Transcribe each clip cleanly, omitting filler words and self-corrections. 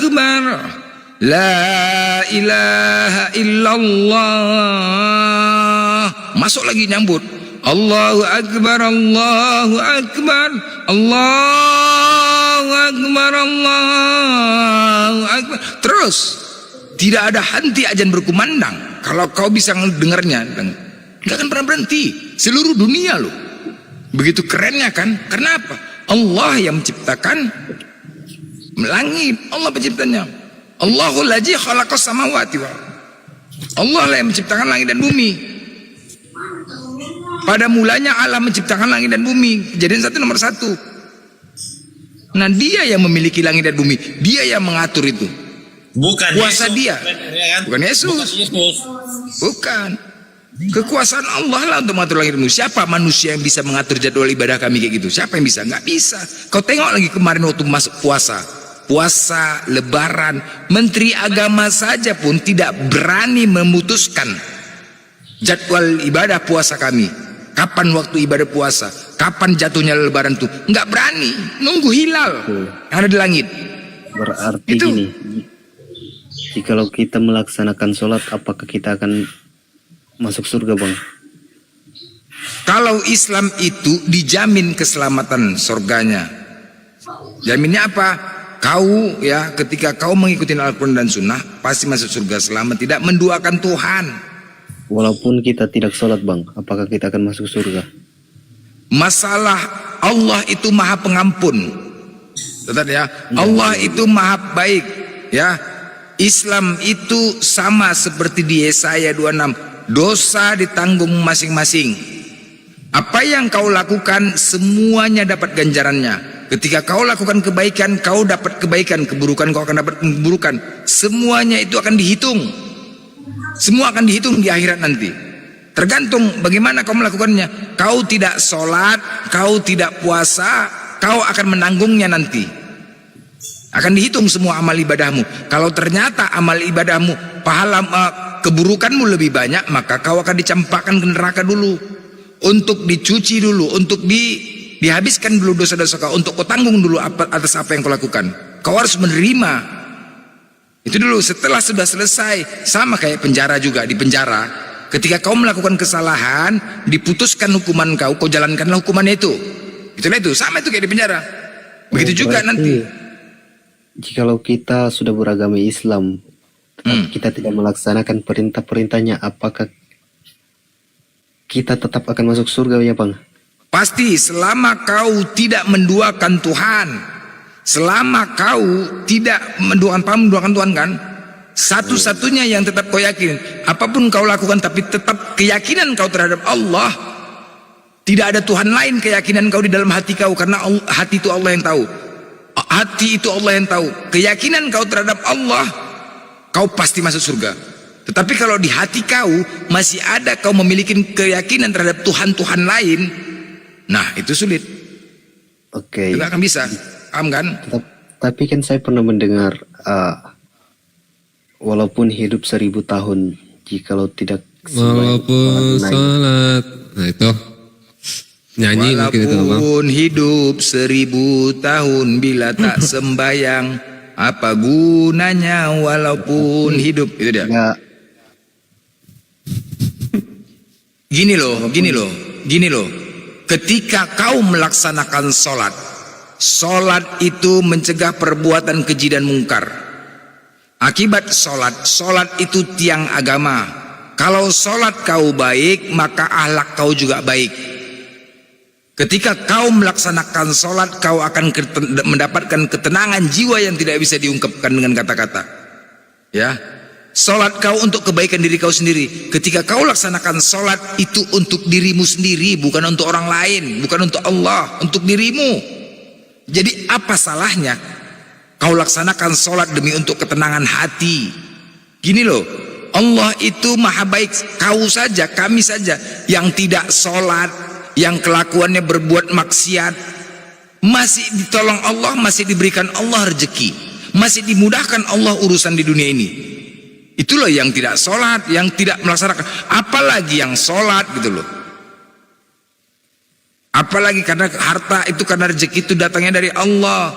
akbar, la ilaha illallah. Masuk lagi nyambut, Allahu akbar, Allahu akbar, Allahu akbar, Allahu akbar. Terus tidak ada henti azan berkumandang. Kalau kau bisa dengarnya, nggak akan pernah berhenti. Seluruh dunia loh. Begitu kerennya kan? Karena apa? Allah yang menciptakan langit, Allah penciptanya. Allahul ladzi khalaqas samawati wal ardh. Allah lah yang menciptakan langit dan bumi. Pada mulanya Allah menciptakan langit dan bumi. Kejadian 1 nomor 1. Nah, dia yang memiliki langit dan bumi, dia yang mengatur itu. Bukan kuasa Yesus, dia, bukan Yesus. Bukan Yesus. Bukan. Kekuasaan Allah lah untuk mengatur langit dan bumi. Siapa manusia yang bisa mengatur jadwal ibadah kami kayak gitu? Siapa yang bisa? Nggak bisa. Kau tengok lagi kemarin waktu masuk puasa, lebaran, menteri agama saja pun tidak berani memutuskan jadwal ibadah puasa kami. Kapan waktu ibadah puasa? Kapan jatuhnya lebaran tuh? Nggak berani. Nunggu hilal yang ada di langit. Berarti Itu. gini, jikalau kita melaksanakan sholat, apakah kita akan masuk surga, Bang? Kalau Islam itu dijamin keselamatan surganya. Jaminnya apa? Kau ya, ketika kau mengikuti Al-Quran dan Sunnah, pasti masuk surga selama tidak menduakan Tuhan. Walaupun kita tidak sholat, Bang, apakah kita akan masuk surga? Masalah Allah itu maha pengampun. Tetap ya, Allah itu maha baik ya. Islam itu sama seperti di Yesaya 26, dosa ditanggung masing-masing. Apa yang kau lakukan semuanya dapat ganjarannya. Ketika kau lakukan kebaikan, kau dapat kebaikan. Keburukan, kau akan dapat keburukan. Semuanya itu akan dihitung. Semua akan dihitung di akhirat nanti. Tergantung bagaimana kau melakukannya. Kau tidak sholat, kau tidak puasa, kau akan menanggungnya nanti. Akan dihitung semua amal ibadahmu. Kalau ternyata amal ibadahmu, pahala keburukanmu lebih banyak, maka kau akan dicampakkan ke neraka dulu. Untuk dicuci dulu, untuk dihabiskan dulu dosa-dosa kau, untuk kau tanggung dulu atas apa yang kau lakukan. Kau harus menerima itu dulu. Setelah sudah selesai, sama kayak penjara juga. Di penjara, ketika kau melakukan kesalahan, diputuskan hukuman kau, kau jalankanlah hukumannya itu. Itulah itu, sama itu kayak di penjara. Begitu juga nanti. Jikalau kita sudah beragama Islam, kita tidak melaksanakan perintah-perintahnya, apakah kita tetap akan masuk surga ya, Bang? Pasti, selama kau tidak menduakan Tuhan, selama kau tidak menduakan Tuhan kan, satu-satunya yang tetap kau yakin, apapun kau lakukan tapi tetap keyakinan kau terhadap Allah, tidak ada Tuhan lain. Keyakinan kau di dalam hati kau, karena hati itu Allah yang tahu. Hati itu Allah yang tahu. Keyakinan kau terhadap Allah, kau pasti masuk surga. Tetapi kalau di hati kau masih ada kau memiliki keyakinan terhadap Tuhan-Tuhan lain, nah itu sulit. Oke. Tidak akan bisa. Paham kan? Tapi kan saya pernah mendengar, walaupun hidup 1000 tahun, jikalau tidak walaupun salat, nah itu nyanyi mungkin itu, Bang. Walaupun hidup 1000 tahun bila tak sembayang, apa gunanya walaupun hidup. Itu dia. Ya, Gini loh. Ketika kau melaksanakan sholat itu mencegah perbuatan keji dan mungkar. Akibat sholat itu tiang agama. Kalau sholat kau baik, maka akhlak kau juga baik. Ketika kau melaksanakan sholat, kau akan mendapatkan ketenangan jiwa yang tidak bisa diungkapkan dengan kata-kata. Ya, sholat kau untuk kebaikan diri kau sendiri. Ketika kau laksanakan sholat itu untuk dirimu sendiri, bukan untuk orang lain, bukan untuk Allah, untuk dirimu. Jadi apa salahnya kau laksanakan sholat demi untuk ketenangan hati? Gini loh, Allah itu maha baik. Kau saja, kami saja yang tidak sholat, yang kelakuannya berbuat maksiat, masih ditolong Allah, masih diberikan Allah rezeki, masih dimudahkan Allah urusan di dunia ini. Itulah yang tidak sholat, yang tidak melaksanakan. Apalagi yang sholat gitu loh. Apalagi karena harta itu, karena rezeki itu datangnya dari Allah.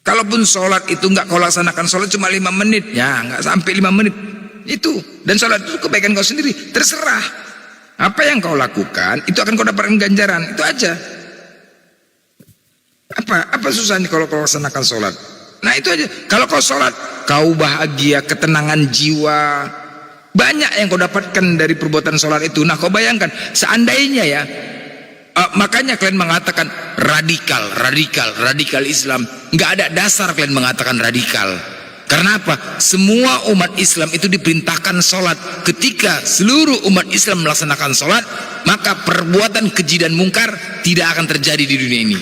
Kalaupun sholat itu nggak kau laksanakan, sholat cuma 5 menit, ya nggak sampai 5 menit itu, dan sholat itu kebaikan kau sendiri, terserah apa yang kau lakukan itu akan kau dapatkan ganjaran, itu aja. Apa susahnya kalau kau laksanakan sholat? Nah itu aja. Kalau kau sholat, kau bahagia, ketenangan jiwa, banyak yang kau dapatkan dari perbuatan sholat itu. Nah kau bayangkan, seandainya ya, makanya kalian mengatakan radikal Islam. Nggak ada dasar kalian mengatakan radikal. Karena apa? Semua umat Islam itu diperintahkan sholat. Ketika seluruh umat Islam melaksanakan sholat, maka perbuatan keji dan mungkar tidak akan terjadi di dunia ini.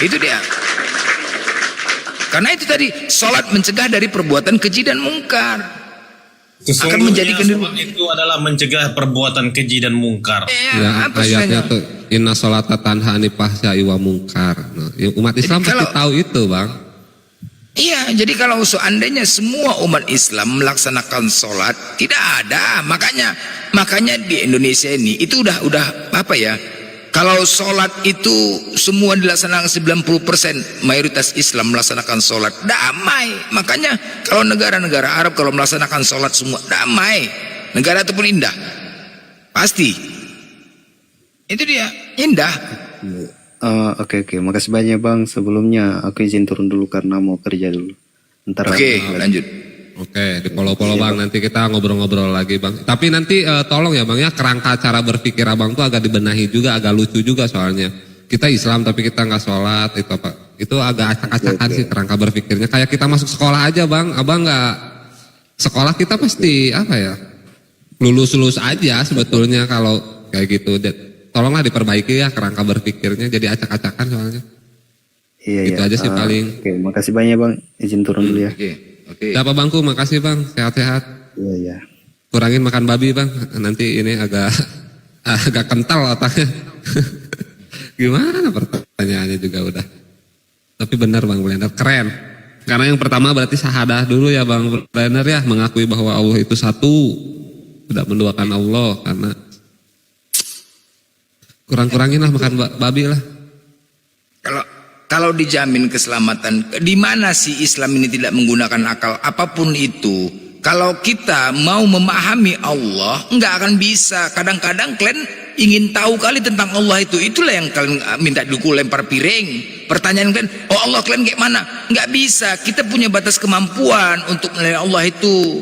Itu dia. Karena itu tadi, sholat mencegah dari perbuatan keji dan mungkar. Akan menjadikan sholat itu adalah mencegah perbuatan keji dan mungkar. Ya, ayatnya tuh inna sholata tanha anil fahsya'i wa mungkar. Nah, umat Islam pasti tahu itu, Bang. Iya, jadi kalau seandainya semua umat Islam melaksanakan sholat, tidak ada. Makanya di Indonesia ini itu udah apa ya? Kalau sholat itu semua dilaksanakan 90%, mayoritas Islam melaksanakan sholat, damai. Makanya kalau negara-negara Arab kalau melaksanakan sholat semua damai, negara itu pun indah, pasti. Itu dia, indah. Oke, makasih banyak Bang. Sebelumnya aku izin turun dulu karena mau kerja dulu. Ntar lanjut. Oke, di follow Bang, nanti kita ngobrol-ngobrol lagi Bang. Tapi nanti tolong ya Bang ya, kerangka cara berpikir Abang tuh agak dibenahi juga, agak lucu juga soalnya. Kita Islam tapi kita nggak sholat, itu apa? Itu agak acak-acakan sih kerangka berpikirnya. Kayak kita masuk sekolah aja Bang, Abang nggak sekolah kita pasti apa ya? Lulus aja sebetulnya kalau kayak gitu. Tolonglah diperbaiki ya kerangka berpikirnya, jadi acak-acakan soalnya. Iya, itu aja sih paling. Oke, makasih banyak Bang. Izin turun dulu ya. Oke. Siapa Bangku, makasih Bang, sehat-sehat. Iya. Kurangin makan babi Bang, nanti ini agak kental otaknya. Gimana pertanyaannya juga udah. Tapi benar Bang Blender, keren. Karena yang pertama berarti syahadah dulu ya Bang Blender ya, mengakui bahwa Allah itu satu, tidak menduakan Allah. Karena kurang-kurangin lah makan babi lah. Kalau dijamin keselamatan, di mana sih Islam ini tidak menggunakan akal apapun itu? Kalau kita mau memahami Allah, nggak akan bisa. Kadang-kadang kalian ingin tahu kali tentang Allah itu, itulah yang kalian minta dulu lempar piring. Pertanyaan kalian, oh Allah kalian kayak mana? Nggak bisa. Kita punya batas kemampuan untuk menilai Allah itu.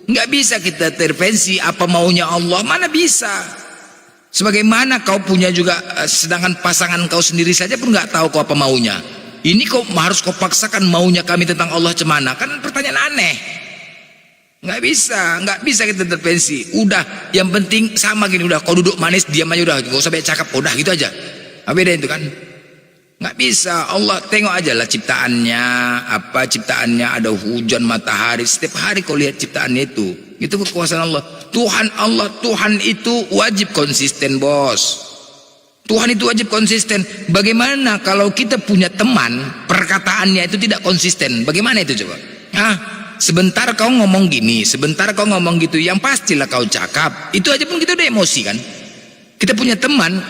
Nggak bisa kita intervensi apa maunya Allah, mana bisa. Sebagaimana kau punya juga, sedangkan pasangan kau sendiri saja pun nggak tahu kau apa maunya. Ini kau harus kau paksakan maunya kami tentang Allah cemana? Kan pertanyaan aneh. Nggak bisa kita intervensi. Udah, yang penting sama gini, udah kau duduk manis diam aja udah, gak usah banyak cakap, udah gitu aja. Beda itu kan? Nggak bisa. Allah tengok aja lah ciptaannya, ada hujan, matahari, setiap hari kau lihat ciptaannya itu kekuasaan Allah. Tuhan itu wajib konsisten bos. Tuhan itu wajib konsisten. Bagaimana kalau kita punya teman perkataannya itu tidak konsisten? Bagaimana itu coba? Sebentar kau ngomong gini, sebentar kau ngomong gitu, yang pastilah kau cakap. Itu aja pun kita udah emosi kan? Kita punya teman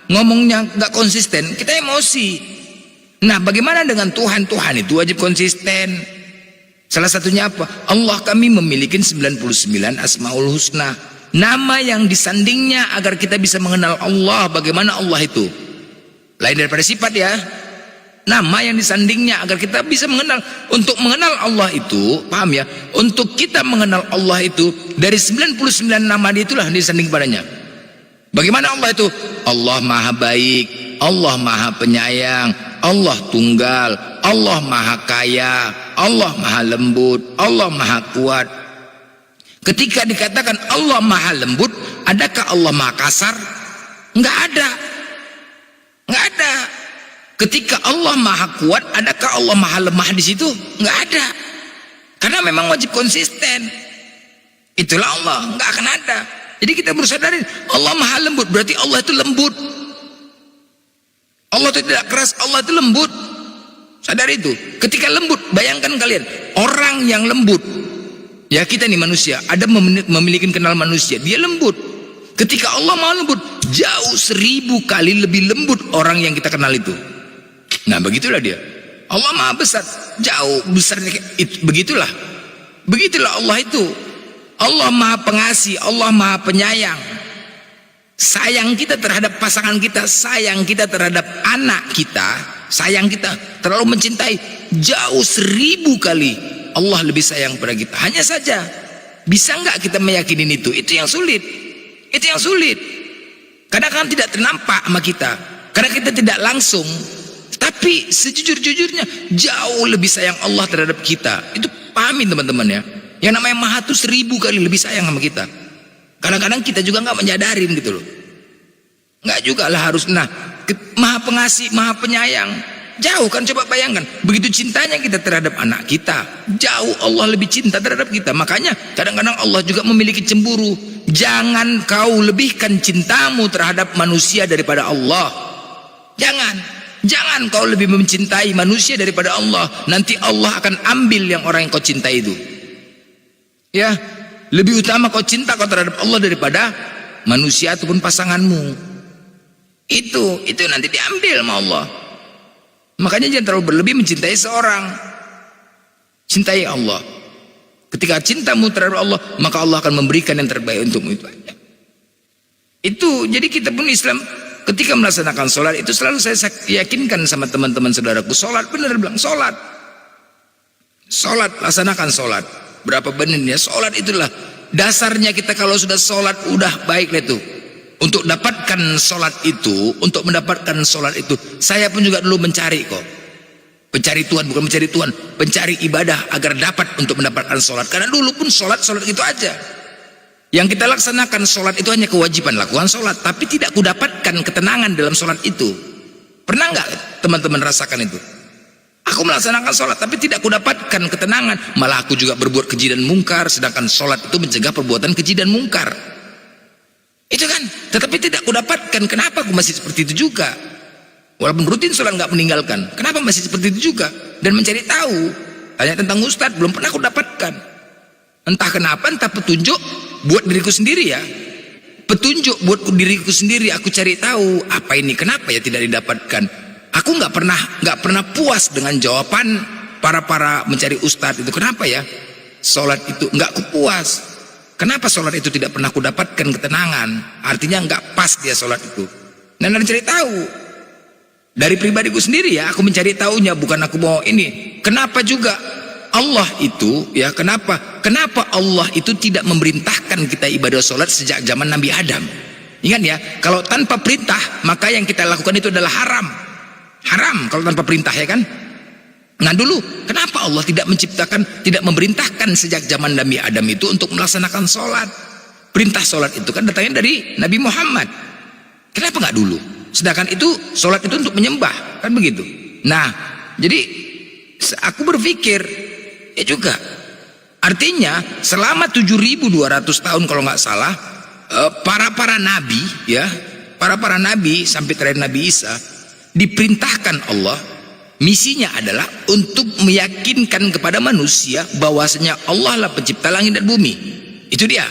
ngomongnya nggak konsisten, kita emosi. Nah bagaimana dengan Tuhan? Tuhan itu wajib konsisten. Salah satunya apa? Allah kami memiliki 99 Asmaul Husna, nama yang disandingnya agar kita bisa mengenal Allah. Bagaimana Allah itu? Lain daripada sifat ya. Nama yang disandingnya agar kita bisa mengenal. Untuk mengenal Allah itu, paham ya? Untuk kita mengenal Allah itu, dari 99 nama dia itulah disanding padanya. Bagaimana Allah itu? Allah maha baik, Allah maha penyayang, Allah tunggal, Allah maha kaya, Allah maha lembut, Allah maha kuat. Ketika dikatakan Allah maha lembut, adakah Allah maha kasar? Enggak ada. Ketika Allah maha kuat, adakah Allah maha lemah di situ? Enggak ada. Karena memang wajib konsisten. Itulah Allah, enggak akan ada. Jadi kita berusaha dari Allah maha lembut, berarti Allah itu lembut. Allah itu tidak keras, Allah itu lembut. Sadar itu. Ketika lembut, bayangkan kalian, orang yang lembut, ya kita nih manusia, ada memiliki kenal manusia, dia lembut. Ketika Allah maha lembut, jauh 1000 kali lebih lembut orang yang kita kenal itu. Nah begitulah dia. Allah maha besar, jauh besarnya. Begitulah Allah itu. Allah maha pengasih, Allah maha penyayang. Sayang kita terhadap pasangan kita, sayang kita terhadap anak kita, sayang kita, terlalu mencintai, jauh 1000 kali Allah lebih sayang pada kita. Hanya saja, bisa nggak kita meyakinin itu? Itu yang sulit. Itu yang sulit. Kadang-kadang tidak ternampak sama kita, karena kita tidak langsung. Tapi sejujur-jujurnya jauh lebih sayang Allah terhadap kita. Itu pahamin teman-teman ya. Yang namanya Maha itu 1000 kali lebih sayang sama kita. Kadang-kadang kita juga nggak menyadarin gitu loh. Nggak juga lah harus. Nah, Maha pengasih, Maha penyayang. Jauh kan, coba bayangkan. Begitu cintanya kita terhadap anak kita, jauh Allah lebih cinta terhadap kita. Makanya kadang-kadang Allah juga memiliki cemburu. Jangan kau lebihkan cintamu terhadap manusia daripada Allah. Jangan kau lebih mencintai manusia daripada Allah. Nanti Allah akan ambil yang orang yang kau cintai itu. Ya, lebih utama kau cinta kau terhadap Allah daripada manusia ataupun pasanganmu. Itu nanti diambil sama Allah. Makanya jangan terlalu berlebih mencintai seorang. Cintai Allah. Ketika cintamu terhadap Allah, maka Allah akan memberikan yang terbaik untukmu. Itu aja. Itu jadi kita pun Islam ketika melaksanakan sholat itu selalu saya yakinkan sama teman-teman saudaraku, sholat benar bilang sholat, laksanakan sholat. Berapa menitnya sholat, itulah dasarnya. Kita kalau sudah sholat udah baik lah itu. Untuk dapatkan sholat itu, untuk mendapatkan sholat itu, saya pun juga dulu mencari kok. Pencari Tuhan, bukan mencari Tuhan, pencari ibadah agar dapat untuk mendapatkan sholat. Karena dulu pun sholat itu aja. Yang kita laksanakan sholat itu hanya kewajiban, lakukan sholat, tapi tidak kudapatkan ketenangan dalam sholat itu. Pernah nggak teman-teman rasakan itu? Aku melaksanakan sholat tapi tidak kudapatkan ketenangan, malah aku juga berbuat keji dan mungkar. Sedangkan sholat itu mencegah perbuatan keji dan mungkar. Itu kan, tetapi tidak kudapatkan. Kenapa aku masih seperti itu juga? Walaupun rutin sholat nggak meninggalkan, kenapa masih seperti itu juga? Dan mencari tahu, tanya tentang ustadz, belum pernah aku dapatkan. Entah kenapa, entah petunjuk buat diriku sendiri ya. Petunjuk buat diriku sendiri, aku cari tahu apa ini, kenapa ya tidak didapatkan. Aku nggak pernah puas dengan jawaban para mencari ustadz itu. Kenapa ya? Sholat itu nggak kupuas. Kenapa sholat itu tidak pernah kudapatkan ketenangan? Artinya nggak pas dia sholat itu. Dan cari tahu dari pribadiku sendiri ya, aku mencari tahunya, bukan aku mau ini. Kenapa juga Allah itu ya, kenapa Allah itu tidak memerintahkan kita ibadah sholat sejak zaman Nabi Adam? Ingat ya, kalau tanpa perintah maka yang kita lakukan itu adalah haram kalau tanpa perintah, ya kan? Nah dulu kenapa Allah tidak memerintahkan sejak zaman Nabi Adam itu untuk melaksanakan sholat? Perintah sholat itu kan datangnya dari Nabi Muhammad. Kenapa nggak dulu? Sedangkan itu sholat itu untuk menyembah, kan begitu. Nah jadi aku berpikir ya juga, artinya selama 7.200 tahun kalau nggak salah, para nabi ya, para nabi sampai terakhir Nabi Isa diperintahkan Allah, misinya adalah untuk meyakinkan kepada manusia bahwasanya Allah lah pencipta langit dan bumi. Itu dia.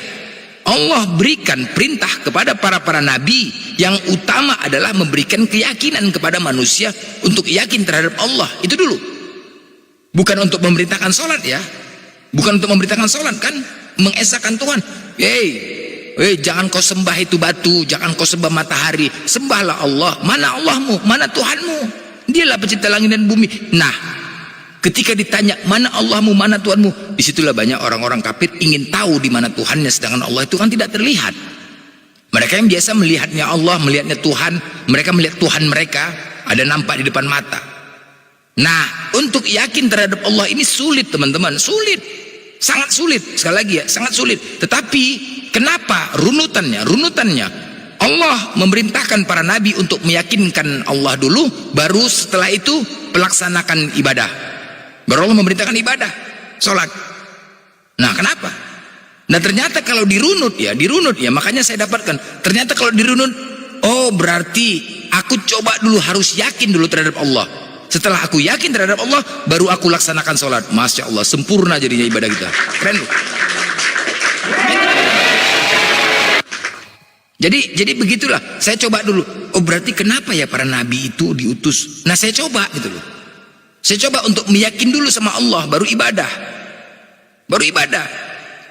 Allah berikan perintah kepada para nabi, yang utama adalah memberikan keyakinan kepada manusia untuk yakin terhadap Allah. Itu dulu. Bukan untuk memerintahkan sholat ya. Bukan untuk memerintahkan sholat, kan mengesahkan Tuhan. Jangan kau sembah itu batu, jangan kau sembah matahari, sembahlah Allah. Mana Allahmu, mana Tuhanmu? Dialah pencipta langit dan bumi. Nah, ketika ditanya mana Allahmu, mana Tuhanmu, disitulah banyak orang-orang kafir ingin tahu di mana Tuhannya, sedangkan Allah itu kan tidak terlihat. Mereka yang biasa melihatnya Allah, melihatnya Tuhan, mereka melihat Tuhan mereka ada nampak di depan mata. Nah, untuk yakin terhadap Allah ini sulit teman-teman, sulit, sangat sulit. Sekali lagi ya, sangat sulit. Tetapi kenapa runutannya Allah memerintahkan para nabi untuk meyakinkan Allah dulu, baru setelah itu pelaksanakan ibadah. Baru Allah memerintahkan ibadah, sholat. Nah kenapa? Nah ternyata kalau dirunut ya, makanya saya dapatkan, ternyata kalau dirunut, oh berarti aku coba dulu, harus yakin dulu terhadap Allah. Setelah aku yakin terhadap Allah, baru aku laksanakan sholat. Masya Allah, sempurna jadinya ibadah kita. Keren. Jadi begitulah. Saya coba dulu. oh berarti kenapa ya para nabi itu diutus? Nah saya coba gitu loh. Saya coba untuk meyakin dulu sama Allah, baru ibadah. Baru ibadah.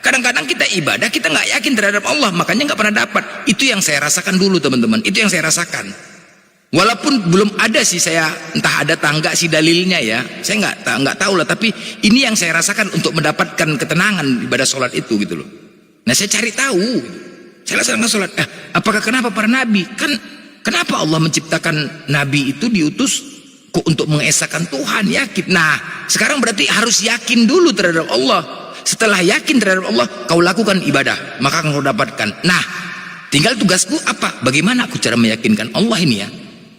Kadang-kadang kita ibadah, kita nggak yakin terhadap Allah, makanya nggak pernah dapat. Itu yang saya rasakan dulu teman-teman, itu yang saya rasakan. Walaupun belum ada sih saya, entah ada tangga sih dalilnya ya, saya nggak tahu lah. Tapi ini yang saya rasakan untuk mendapatkan ketenangan ibadah sholat itu gitu loh. Nah saya cari tahu, saya laksanakan sholat. Apakah kenapa para nabi? Kan kenapa Allah menciptakan nabi itu diutus kok untuk mengesahkan Tuhan, yakin. Nah sekarang berarti harus yakin dulu terhadap Allah. Setelah yakin terhadap Allah, kau lakukan ibadah, maka kau dapatkan. Nah tinggal tugasku apa? Bagaimana aku cara meyakinkan Allah ini ya?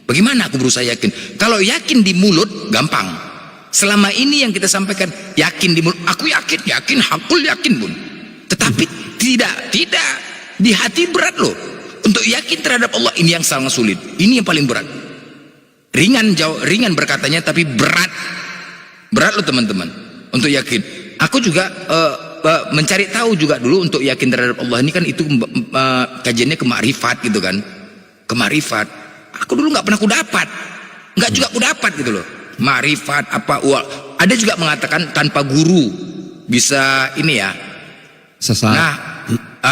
Bagaimana aku berusaha yakin? Kalau yakin di mulut gampang. Selama ini yang kita sampaikan yakin di mulut, aku yakin, hakul yakin pun. Tetapi tidak di hati berat loh. Untuk yakin terhadap Allah ini yang sangat sulit. Ini yang paling berat. Ringan berkatanya tapi berat. Berat loh teman-teman untuk yakin. Aku juga mencari tahu juga dulu untuk yakin terhadap Allah ini kan itu kajiannya ke ma'rifat gitu kan. Ke ma'rifat. Aku dulu nggak pernah kudapat, nggak juga kudapat gitu loh. Ma'rifat apa? Ada juga mengatakan tanpa guru bisa ini ya. Sesat. Nah,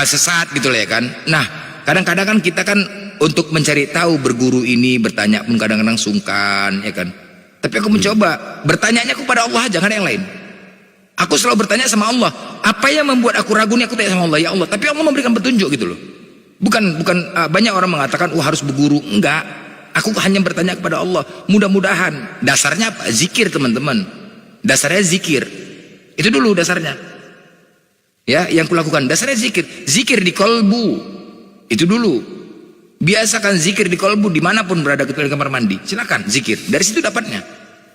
sesat gitu lah ya kan. Nah, kadang-kadang kan kita kan untuk mencari tahu berguru ini bertanya pun kadang-kadang sungkan ya kan. Tapi aku mencoba bertanyanya kepada Allah, jangan yang lain. Aku selalu bertanya sama Allah, apa yang membuat aku ragu nih, aku tanya sama Allah, ya Allah. Tapi Allah memberikan petunjuk gitu loh. Bukan banyak orang mengatakan harus berguru. Enggak, aku hanya bertanya kepada Allah. Mudah-mudahan dasarnya apa? Zikir teman-teman. Dasarnya zikir. Itu dulu dasarnya. Ya, yang kulakukan dasarnya zikir. Zikir di kolbu. Itu dulu. Biasakan zikir di kolbu dimanapun berada, kecuali kamar mandi. Silakan zikir. Dari situ dapatnya.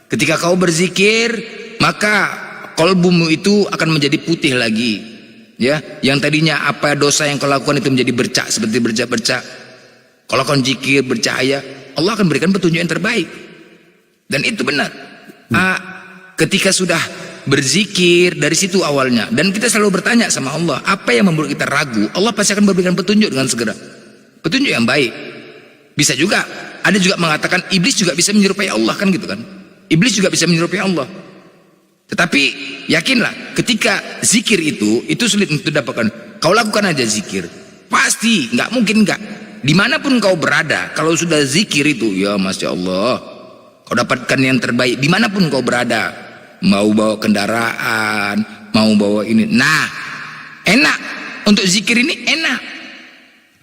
Ketika kau berzikir, maka kolbumu itu akan menjadi putih lagi, ya. Yang tadinya apa dosa yang kau lakukan itu menjadi bercak seperti bercak-bercak. Kalau kau zikir bercahaya, Allah akan berikan petunjuk yang terbaik. Dan itu benar. Ketika sudah berzikir dari situ awalnya, dan kita selalu bertanya sama Allah, apa yang membuat kita ragu? Allah pasti akan memberikan petunjuk dengan segera. Petunjuk yang baik. Bisa juga, ada juga mengatakan iblis juga bisa menyerupai Allah kan gitu kan? Iblis juga bisa menyerupai Allah. Tetapi yakinlah ketika zikir itu sulit untuk dapatkan. Kau lakukan aja zikir, pasti nggak mungkin nggak. Dimanapun kau berada, kalau sudah zikir itu, ya masya Allah, kau dapatkan yang terbaik. Dimanapun kau berada, mau bawa kendaraan, mau bawa ini, nah enak untuk zikir ini enak.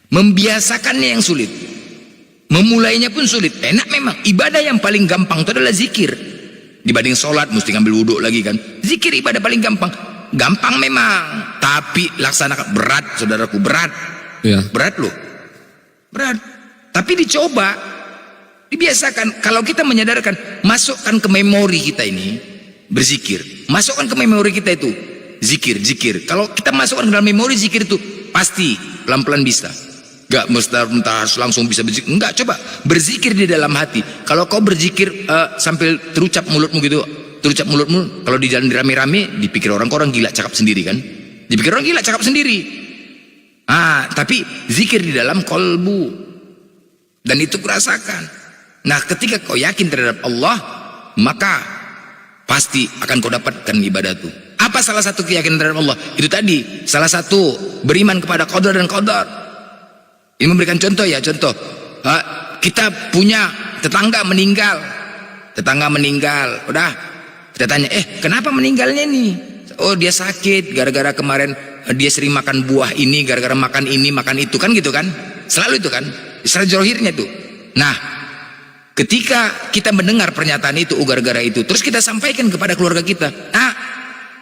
Membiasakannya yang sulit, memulainya pun sulit. Enak memang. Ibadah yang paling gampang itu adalah zikir. Dibanding sholat mesti ngambil wudhu lagi kan. Zikir ibadah paling gampang. Gampang memang, tapi laksanakan berat saudaraku, berat. Ya. Berat loh. Berat. Tapi dicoba, dibiasakan. Kalau kita menyadarkan, masukkan ke memori kita ini berzikir. Masukkan ke memori kita itu zikir. Kalau kita masukkan ke dalam memori zikir itu, pasti pelan-pelan bisa. Gak mesti harus langsung bisa berzikir. Enggak, coba berzikir di dalam hati. Kalau kau berzikir sambil terucap mulutmu gitu, terucap mulutmu, kalau di jalan rame-rame dipikir orang gila cakap sendiri kan. Dipikir orang gila cakap sendiri. Tapi zikir di dalam kolbu. Dan itu kurasakan. Nah, ketika kau yakin terhadap Allah, maka pasti akan kau dapatkan ibadah itu. Apa salah satu keyakinan terhadap Allah? Itu tadi, salah satu beriman kepada qadar dan qadar. Ini memberikan contoh ya, contoh. Kita punya tetangga meninggal, udah kita tanya, kenapa meninggalnya nih? Oh dia sakit, gara-gara kemarin dia sering makan buah ini, gara-gara makan ini, makan itu kan gitu kan? Selalu itu kan, secara zohirnya tuh. Nah, ketika kita mendengar pernyataan itu, gara-gara itu, terus kita sampaikan kepada keluarga kita,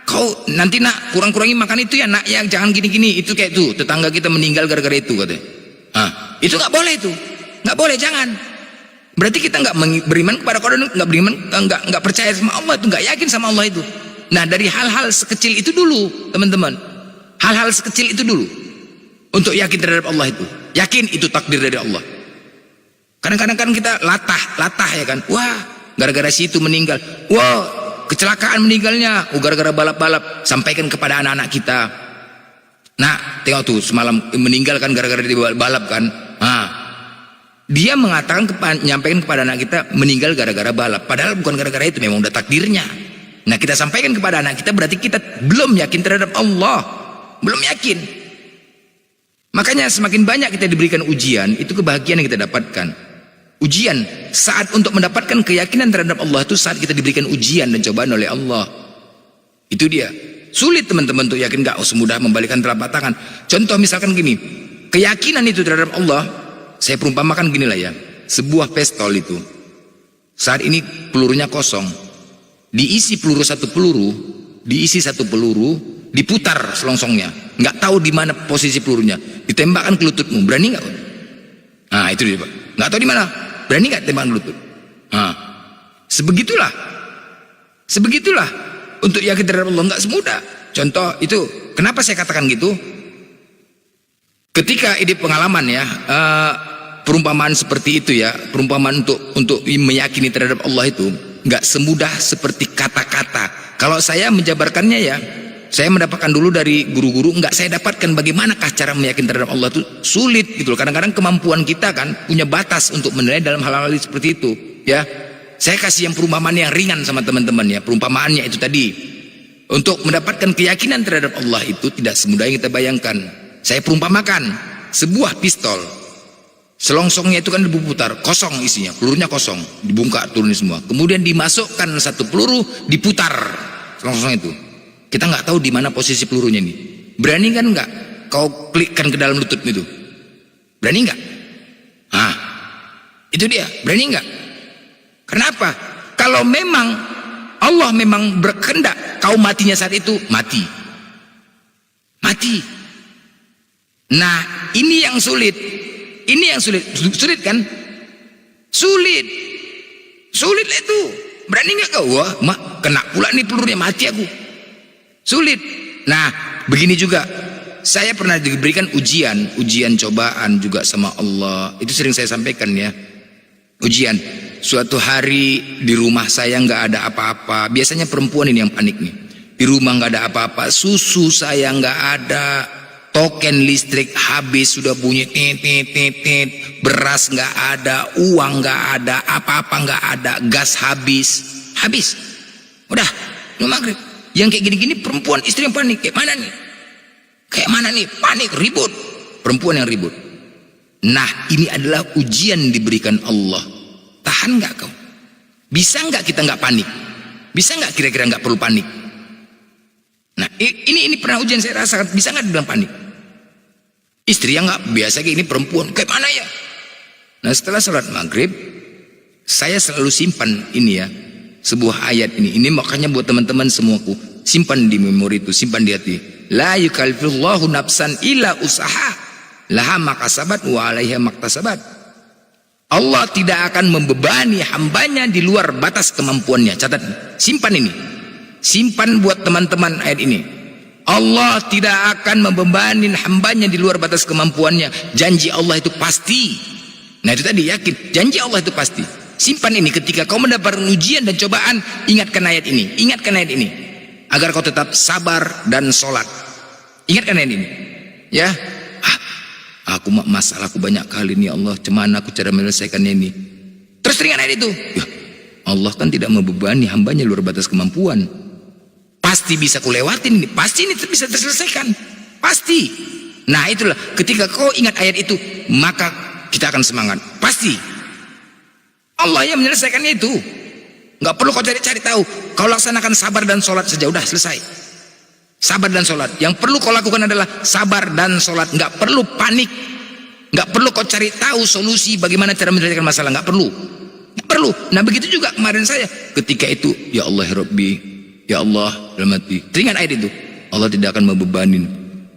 kau nanti nak kurang-kurangi makan itu ya nak, ya jangan gini-gini, itu kayak tuh tetangga kita meninggal gara-gara itu katanya. Itu nggak boleh itu, nggak boleh, jangan. Berarti kita nggak beriman kepada qadar, nggak percaya sama Allah itu, nggak yakin sama Allah itu. Nah dari hal-hal sekecil itu dulu teman-teman, hal-hal sekecil itu dulu untuk yakin terhadap Allah itu, yakin itu takdir dari Allah. Kadang-kadang kan kita latah ya kan, wah gara-gara si itu meninggal, wah kecelakaan meninggalnya, gara-gara balap-balap. Sampaikan kepada anak-anak kita. Nah, tengok tuh semalam meninggal kan gara-gara dia balap kan. Dia mengatakan menyampaikan kepada anak kita meninggal gara-gara balap. Padahal bukan gara-gara itu, memang udah takdirnya. Nah, kita sampaikan kepada anak kita, berarti kita belum yakin terhadap Allah. Belum yakin. Makanya semakin banyak kita diberikan ujian, itu kebahagiaan yang kita dapatkan. Ujian, saat untuk mendapatkan keyakinan terhadap Allah itu saat kita diberikan ujian dan cobaan oleh Allah. Itu dia. Sulit teman-teman untuk yakin, gak semudah membalikan telapak tangan. Contoh misalkan gini, keyakinan itu terhadap Allah, saya perumpamakan gini lah ya, sebuah pistol itu, saat ini pelurunya kosong, diisi peluru satu peluru, diputar selongsongnya, nggak tahu di mana posisi pelurunya, ditembakkan ke lututmu, berani nggak? Nah itu dia Pak, nggak tahu di mana, berani nggak tembakan ke lutut? Nah, sebegitulah untuk yakin terhadap Allah, nggak semudah. Contoh itu, kenapa saya katakan gitu? Ketika ide pengalaman ya, perumpamaan seperti itu ya, perumpamaan untuk meyakini terhadap Allah itu nggak semudah seperti kata-kata. Kalau saya menjabarkannya ya, saya mendapatkan dulu dari guru-guru, nggak saya dapatkan bagaimanakah cara meyakini terhadap Allah itu sulit gitu loh. Kadang-kadang kemampuan kita kan punya batas untuk menilai dalam hal-hal seperti itu ya. Saya kasih yang perumpamaan yang ringan sama teman-teman ya, perumpamaannya itu tadi. Untuk mendapatkan keyakinan terhadap Allah itu tidak semudah yang kita bayangkan. Saya perumpamakan sebuah pistol, selongsongnya itu kan diputar, kosong isinya, pelurunya kosong, dibungkak turun semua. Kemudian dimasukkan satu peluru, diputar selongsong itu. Kita nggak tahu di mana posisi pelurunya ini. Berani kan nggak kau klikkan ke dalam lutut itu? Berani nggak? Ah, itu dia. Berani nggak? Kenapa? Kalau memang Allah memang berkehendak kau matinya saat itu, mati. Nah, ini yang sulit. Sulit kan? Sulit itu. Berani nggak kau? Wah, kena pula nih pelurunya, mati aku. Sulit. Nah, begini juga. Saya pernah diberikan ujian cobaan juga sama Allah. Itu sering saya sampaikan ya. Ujian. Suatu hari di rumah saya nggak ada apa-apa. Biasanya perempuan ini yang panik nih. Di rumah nggak ada apa-apa. Susu saya nggak ada. Token listrik habis, sudah bunyi tit. Beras nggak ada, uang nggak ada, apa-apa nggak ada, gas habis. Udah, mau maghrib. Yang kayak gini-gini perempuan, istri yang panik. Kayak mana nih? Panik, ribut. Perempuan yang ribut. Nah, ini adalah ujian diberikan Allah. Tahan nggak kau? Bisa nggak kita nggak panik? Bisa nggak kira-kira nggak perlu panik? Nah, ini pernah ujian saya rasakan. Bisa nggak dibilang panik? Istri yang nggak biasa kayak ini, perempuan kayak mana ya? Nah, setelah sholat maghrib, saya selalu simpan ini ya, sebuah ayat ini. Ini makanya buat teman-teman semuaku, simpan di memori itu, simpan di hati. La yukallifullahu nafsan illa usaha, laha makasabat wa alaiha maktasabat. Allah tidak akan membebani hambanya di luar batas kemampuannya. Catat, simpan ini. Simpan buat teman-teman ayat ini. Allah tidak akan membebani hambanya di luar batas kemampuannya. Janji Allah itu pasti. Nah itu tadi, yakin janji Allah itu pasti. Simpan ini, ketika kau mendapatkan ujian dan cobaan, ingatkan ayat ini, agar kau tetap sabar dan sholat. Ingatkan ayat ini ya. Masalahku banyak kali nih Allah, cuman aku cara menyelesaikannya ini. Terus teringat ayat itu ya, Allah kan tidak membebani hambanya luar batas kemampuan. Pasti bisa kulewatin ini, pasti ini bisa terselesaikan, pasti. Nah itulah, ketika kau ingat ayat itu, maka kita akan semangat. Pasti Allah yang menyelesaikannya itu. Nggak perlu kau cari-cari tahu. Kau laksanakan sabar dan sholat saja, udah selesai. Sabar dan sholat. Yang perlu kau lakukan adalah sabar dan sholat. Nggak perlu panik. Nggak perlu kau cari tahu solusi bagaimana cara menyelesaikan masalah. Nggak perlu. Nah begitu juga kemarin saya. Ketika itu, ya Allah ya Rabbi, ya Allah, dalam hati teringat ayat itu, Allah tidak akan membebanin.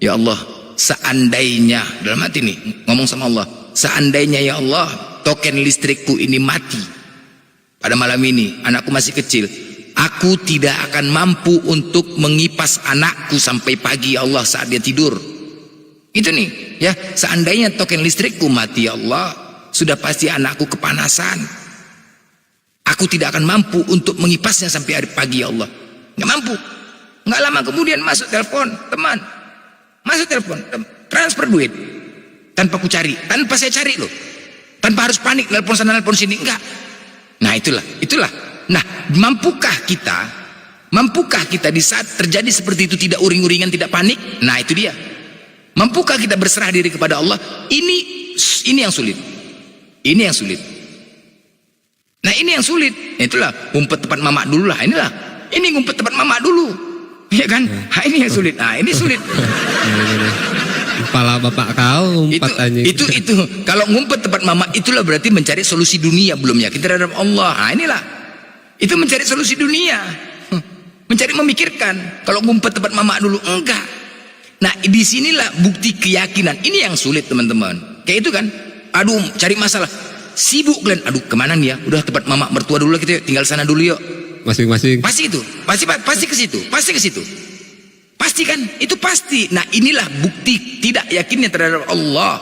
Ya Allah, seandainya, dalam hati nih ngomong sama Allah, seandainya ya Allah token listrikku ini mati pada malam ini, anakku masih kecil, aku tidak akan mampu untuk mengipas anakku sampai pagi ya Allah saat dia tidur. Itu nih ya, seandainya token listrikku mati ya Allah, sudah pasti anakku kepanasan. Aku tidak akan mampu untuk mengipasnya sampai hari pagi ya Allah. Nggak mampu. Nggak lama kemudian masuk telepon teman, transfer duit tanpa ku cari, tanpa saya cari loh. Tanpa harus panik, nelpon sana, nelpon sini, enggak. Nah itulah. Nah, mampukah kita di saat terjadi seperti itu tidak uring-uringan, tidak panik? Nah itu dia. Mampukah kita berserah diri kepada Allah? Ini yang sulit. Nah ini yang sulit. Itulah, ngumpet tempat mamak dulu lah. Ini ngumpet tempat mamak dulu. Ya kan? Nah, ini yang sulit. Nah ini sulit. Kepala bapak kau umpat aja. Itu kalau ngumpet tempat mama itulah berarti mencari solusi dunia belum yakin terhadap Allah. Nah inilah, itu mencari solusi dunia, mencari memikirkan. Kalau ngumpet tempat mama dulu enggak. Nah disinilah bukti keyakinan. Ini yang sulit teman-teman. Kayak itu kan, aduh cari masalah, sibuk kalian. Aduh kemana nih ya? Udah tempat mama mertua dulu lah kita, tinggal sana dulu yuk. Masing-masing. Pasti itu, pasti ke situ. Pasti kan, itu pasti. Nah inilah bukti tidak yakinnya terhadap Allah.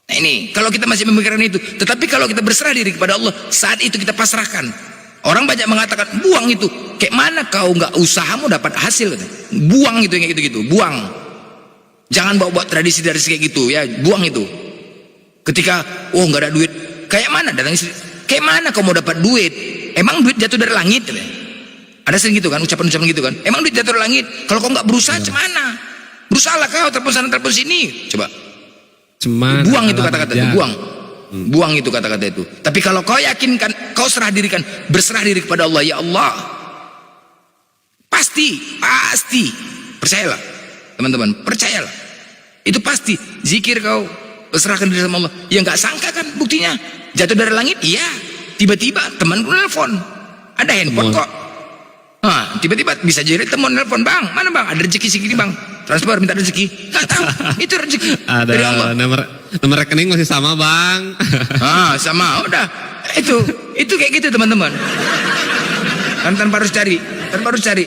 Nah ini, kalau kita masih memikirkan itu. Tetapi kalau kita berserah diri kepada Allah, saat itu kita pasrahkan. Orang banyak mengatakan, buang itu. Kayak mana kau nggak usahamu dapat hasil? Buang itu, yang gitu-gitu, buang. Jangan bawa-bawa tradisi-tradisi kayak gitu ya, buang itu. Ketika, oh nggak ada duit, kayak mana datang istri? Kayak mana kau mau dapat duit? Emang duit jatuh dari langit? Ada sering gitu kan, ucapan-ucapan gitu kan. Emang duit jatuh dari langit? Kalau kau nggak berusaha, cemana? Berusahalah kau, telepon sana, telepon sini. Coba. Cuman buang itu kata-kata itu, buang. Buang itu kata-kata itu. Tapi kalau kau yakinkan, kau berserah diri kepada Allah, ya Allah. Pasti. Percayalah, teman-teman, percayalah. Itu pasti. Zikir kau, berserahkan diri sama Allah. Ya nggak sangka kan buktinya. Jatuh dari langit, iya. Tiba-tiba temanku nelfon. Ada handphone kok. Nah, tiba-tiba bisa jadi teman nelpon, bang, mana bang, ada rezeki segini bang, transfer minta rezeki, nggak tahu, itu rezeki dari Allah. Nomor rekening masih sama bang. Sama, udah, itu kayak gitu teman-teman. Tanpa harus cari.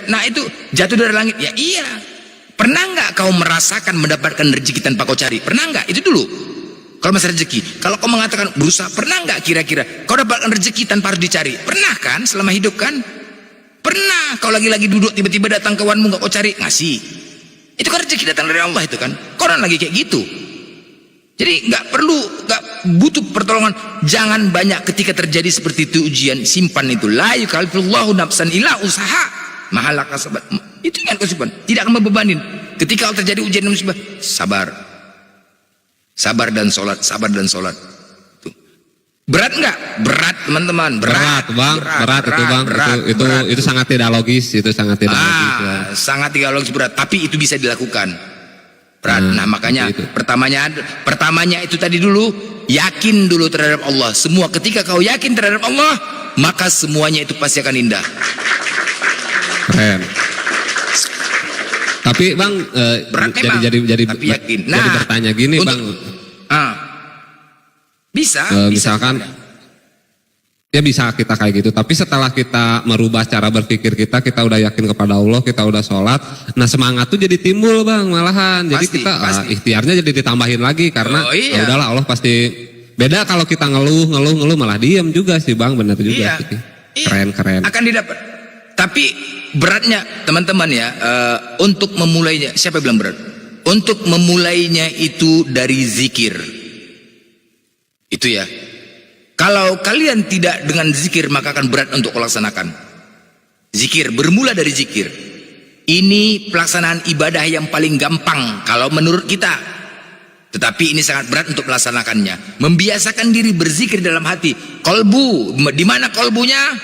Nah itu jatuh dari langit, ya iya. Pernah nggak kau merasakan mendapatkan rezeki tanpa kau cari? Pernah nggak? Itu dulu. Kalau masalah rezeki, kalau kau mengatakan berusaha, pernah nggak kira-kira kau dapatkan rezeki tanpa harus dicari? Pernah kan selama hidup kan? Pernah kau lagi duduk tiba-tiba datang kawanmu nggak kau cari ngasih, itu kan rezeki datang dari Allah itu kan. Kau orang lagi kayak gitu, jadi nggak butuh pertolongan. Jangan banyak ketika terjadi seperti itu ujian, simpan itu. La yukallifullahu nafsan illa usaha mahala kasabat. Itu ingat kau simpan, tidak akan membebanin. Ketika kau terjadi ujian dan musibah, sabar dan sholat. Berat nggak? Berat teman-teman. Berat bang. Itu sangat tidak logis. Sangat tidak logis, berat. Tapi itu bisa dilakukan. Berat. Nah makanya pertamanya itu tadi dulu, yakin dulu terhadap Allah. Semua ketika kau yakin terhadap Allah, maka semuanya itu pasti akan indah. Keren. Tapi bang, berat memang, jadi yakin. Jadi bertanya gini bang. Bisa, misalkan ya bisa kita kayak gitu, tapi setelah kita merubah cara berpikir kita udah yakin kepada Allah, kita udah sholat, nah semangat tuh jadi timbul bang malahan. Jadi kita ikhtiarnya jadi ditambahin lagi karena ya udahlah Allah pasti. Beda kalau kita ngeluh malah diem juga sih bang, benar juga. Keren. Akan didapat. Tapi beratnya teman-teman ya, untuk memulainya, siapa bilang berat? Untuk memulainya itu dari zikir. Itu ya. Kalau kalian tidak dengan zikir, maka akan berat untuk melaksanakan. Zikir, bermula dari zikir. Ini pelaksanaan ibadah yang paling gampang kalau menurut kita. Tetapi ini sangat berat untuk melaksanakannya. Membiasakan diri berzikir dalam hati. Kolbu, di mana kolbunya?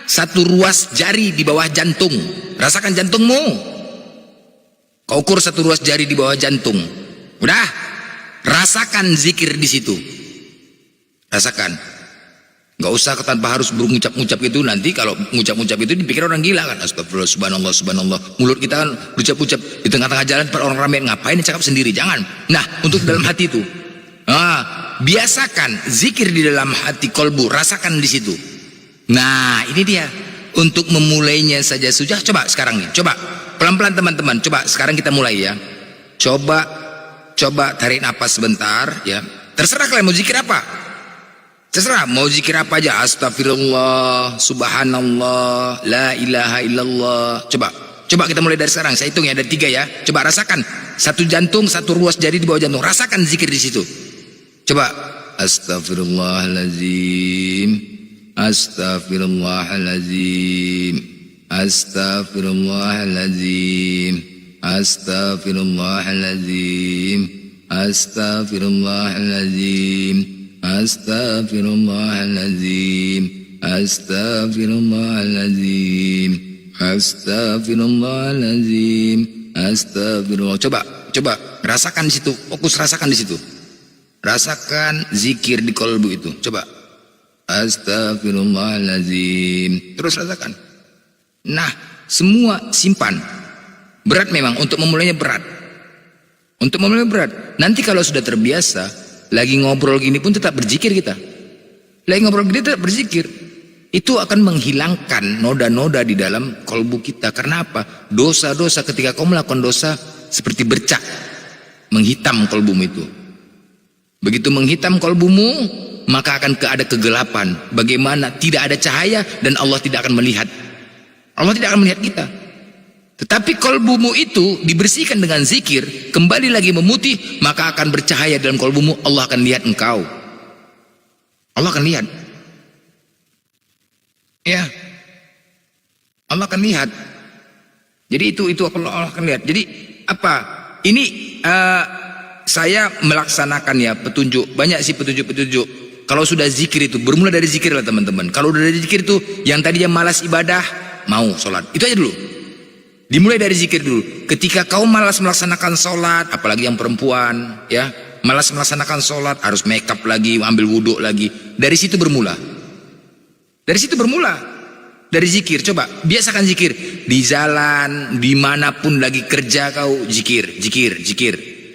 Satu ruas jari di bawah jantung. Rasakan jantungmu. Kau ukur satu ruas jari di bawah jantung. Udah, rasakan zikir di situ. Rasakan, nggak usah tanpa harus berucap-ucap gitu. Nanti kalau ngucap-ngucap itu dipikir orang gila kan. Astagfirullah, subhanallah. Mulut kita kan berucap-ucap di tengah-tengah jalan, per orang ramai ngapain cakap sendiri, jangan. Nah, untuk dalam hati itu, biasakan zikir di dalam hati kolbu, rasakan di situ. Nah, ini dia. Untuk memulainya saja sudah. Coba sekarang nih, coba pelan-pelan teman-teman. Coba sekarang kita mulai ya. Coba tarik napas sebentar ya. Terserah kalian mau zikir apa. Terserah mau zikir apa aja. Astagfirullah, subhanallah, la ilaha illallah. Coba kita mulai dari sekarang. Saya hitung ya, ada 3 ya. Coba rasakan satu jantung, satu ruas jari di bawah jantung. Rasakan zikir di situ. Coba Astaghfirullahalazim. Astaghfirullahalazim. Astaghfirullahalazim. Astaghfirullahalazim. Astaghfirullahalazim. Astaghfirullahalazim. Astaghfirullahalazim. Astaghfirullahalazim. Astagfirullah. Coba rasakan di situ, fokus rasakan di situ. Rasakan zikir di kolbu itu. Coba. Astagfirullahalazim. Terus rasakan. Nah, semua simpan. Berat memang, untuk memulainya berat. Untuk memulainya berat. Nanti kalau sudah terbiasa, lagi ngobrol gini pun tetap berzikir kita. Lagi ngobrol gini tetap berzikir. Itu akan menghilangkan noda-noda di dalam kolbu kita. Karena apa? Dosa-dosa, ketika kau melakukan dosa seperti bercak, menghitam kolbumu itu. Begitu menghitam kolbumu, maka akan ada kegelapan. Bagaimana? Tidak ada cahaya dan Allah tidak akan melihat. Allah tidak akan melihat kita. Tetapi kolbumu itu dibersihkan dengan zikir, kembali lagi memutih, maka akan bercahaya dalam kolbumu. Allah akan lihat engkau. Allah akan lihat. Ya, Allah akan lihat. Jadi itu Allah akan lihat. Jadi apa? Ini saya melaksanakan ya petunjuk. Banyak sih petunjuk-petunjuk. Kalau sudah zikir itu bermula dari zikir lah teman-teman. Kalau udah dari zikir itu, yang tadinya malas ibadah mau sholat. Itu aja dulu. Dimulai dari zikir dulu. Ketika kau malas melaksanakan sholat, apalagi yang perempuan, ya malas melaksanakan sholat, harus make up lagi, ambil wudhu lagi. Dari situ bermula. Dari situ bermula, dari zikir. Coba biasakan zikir di jalan, dimanapun lagi kerja kau zikir, zikir.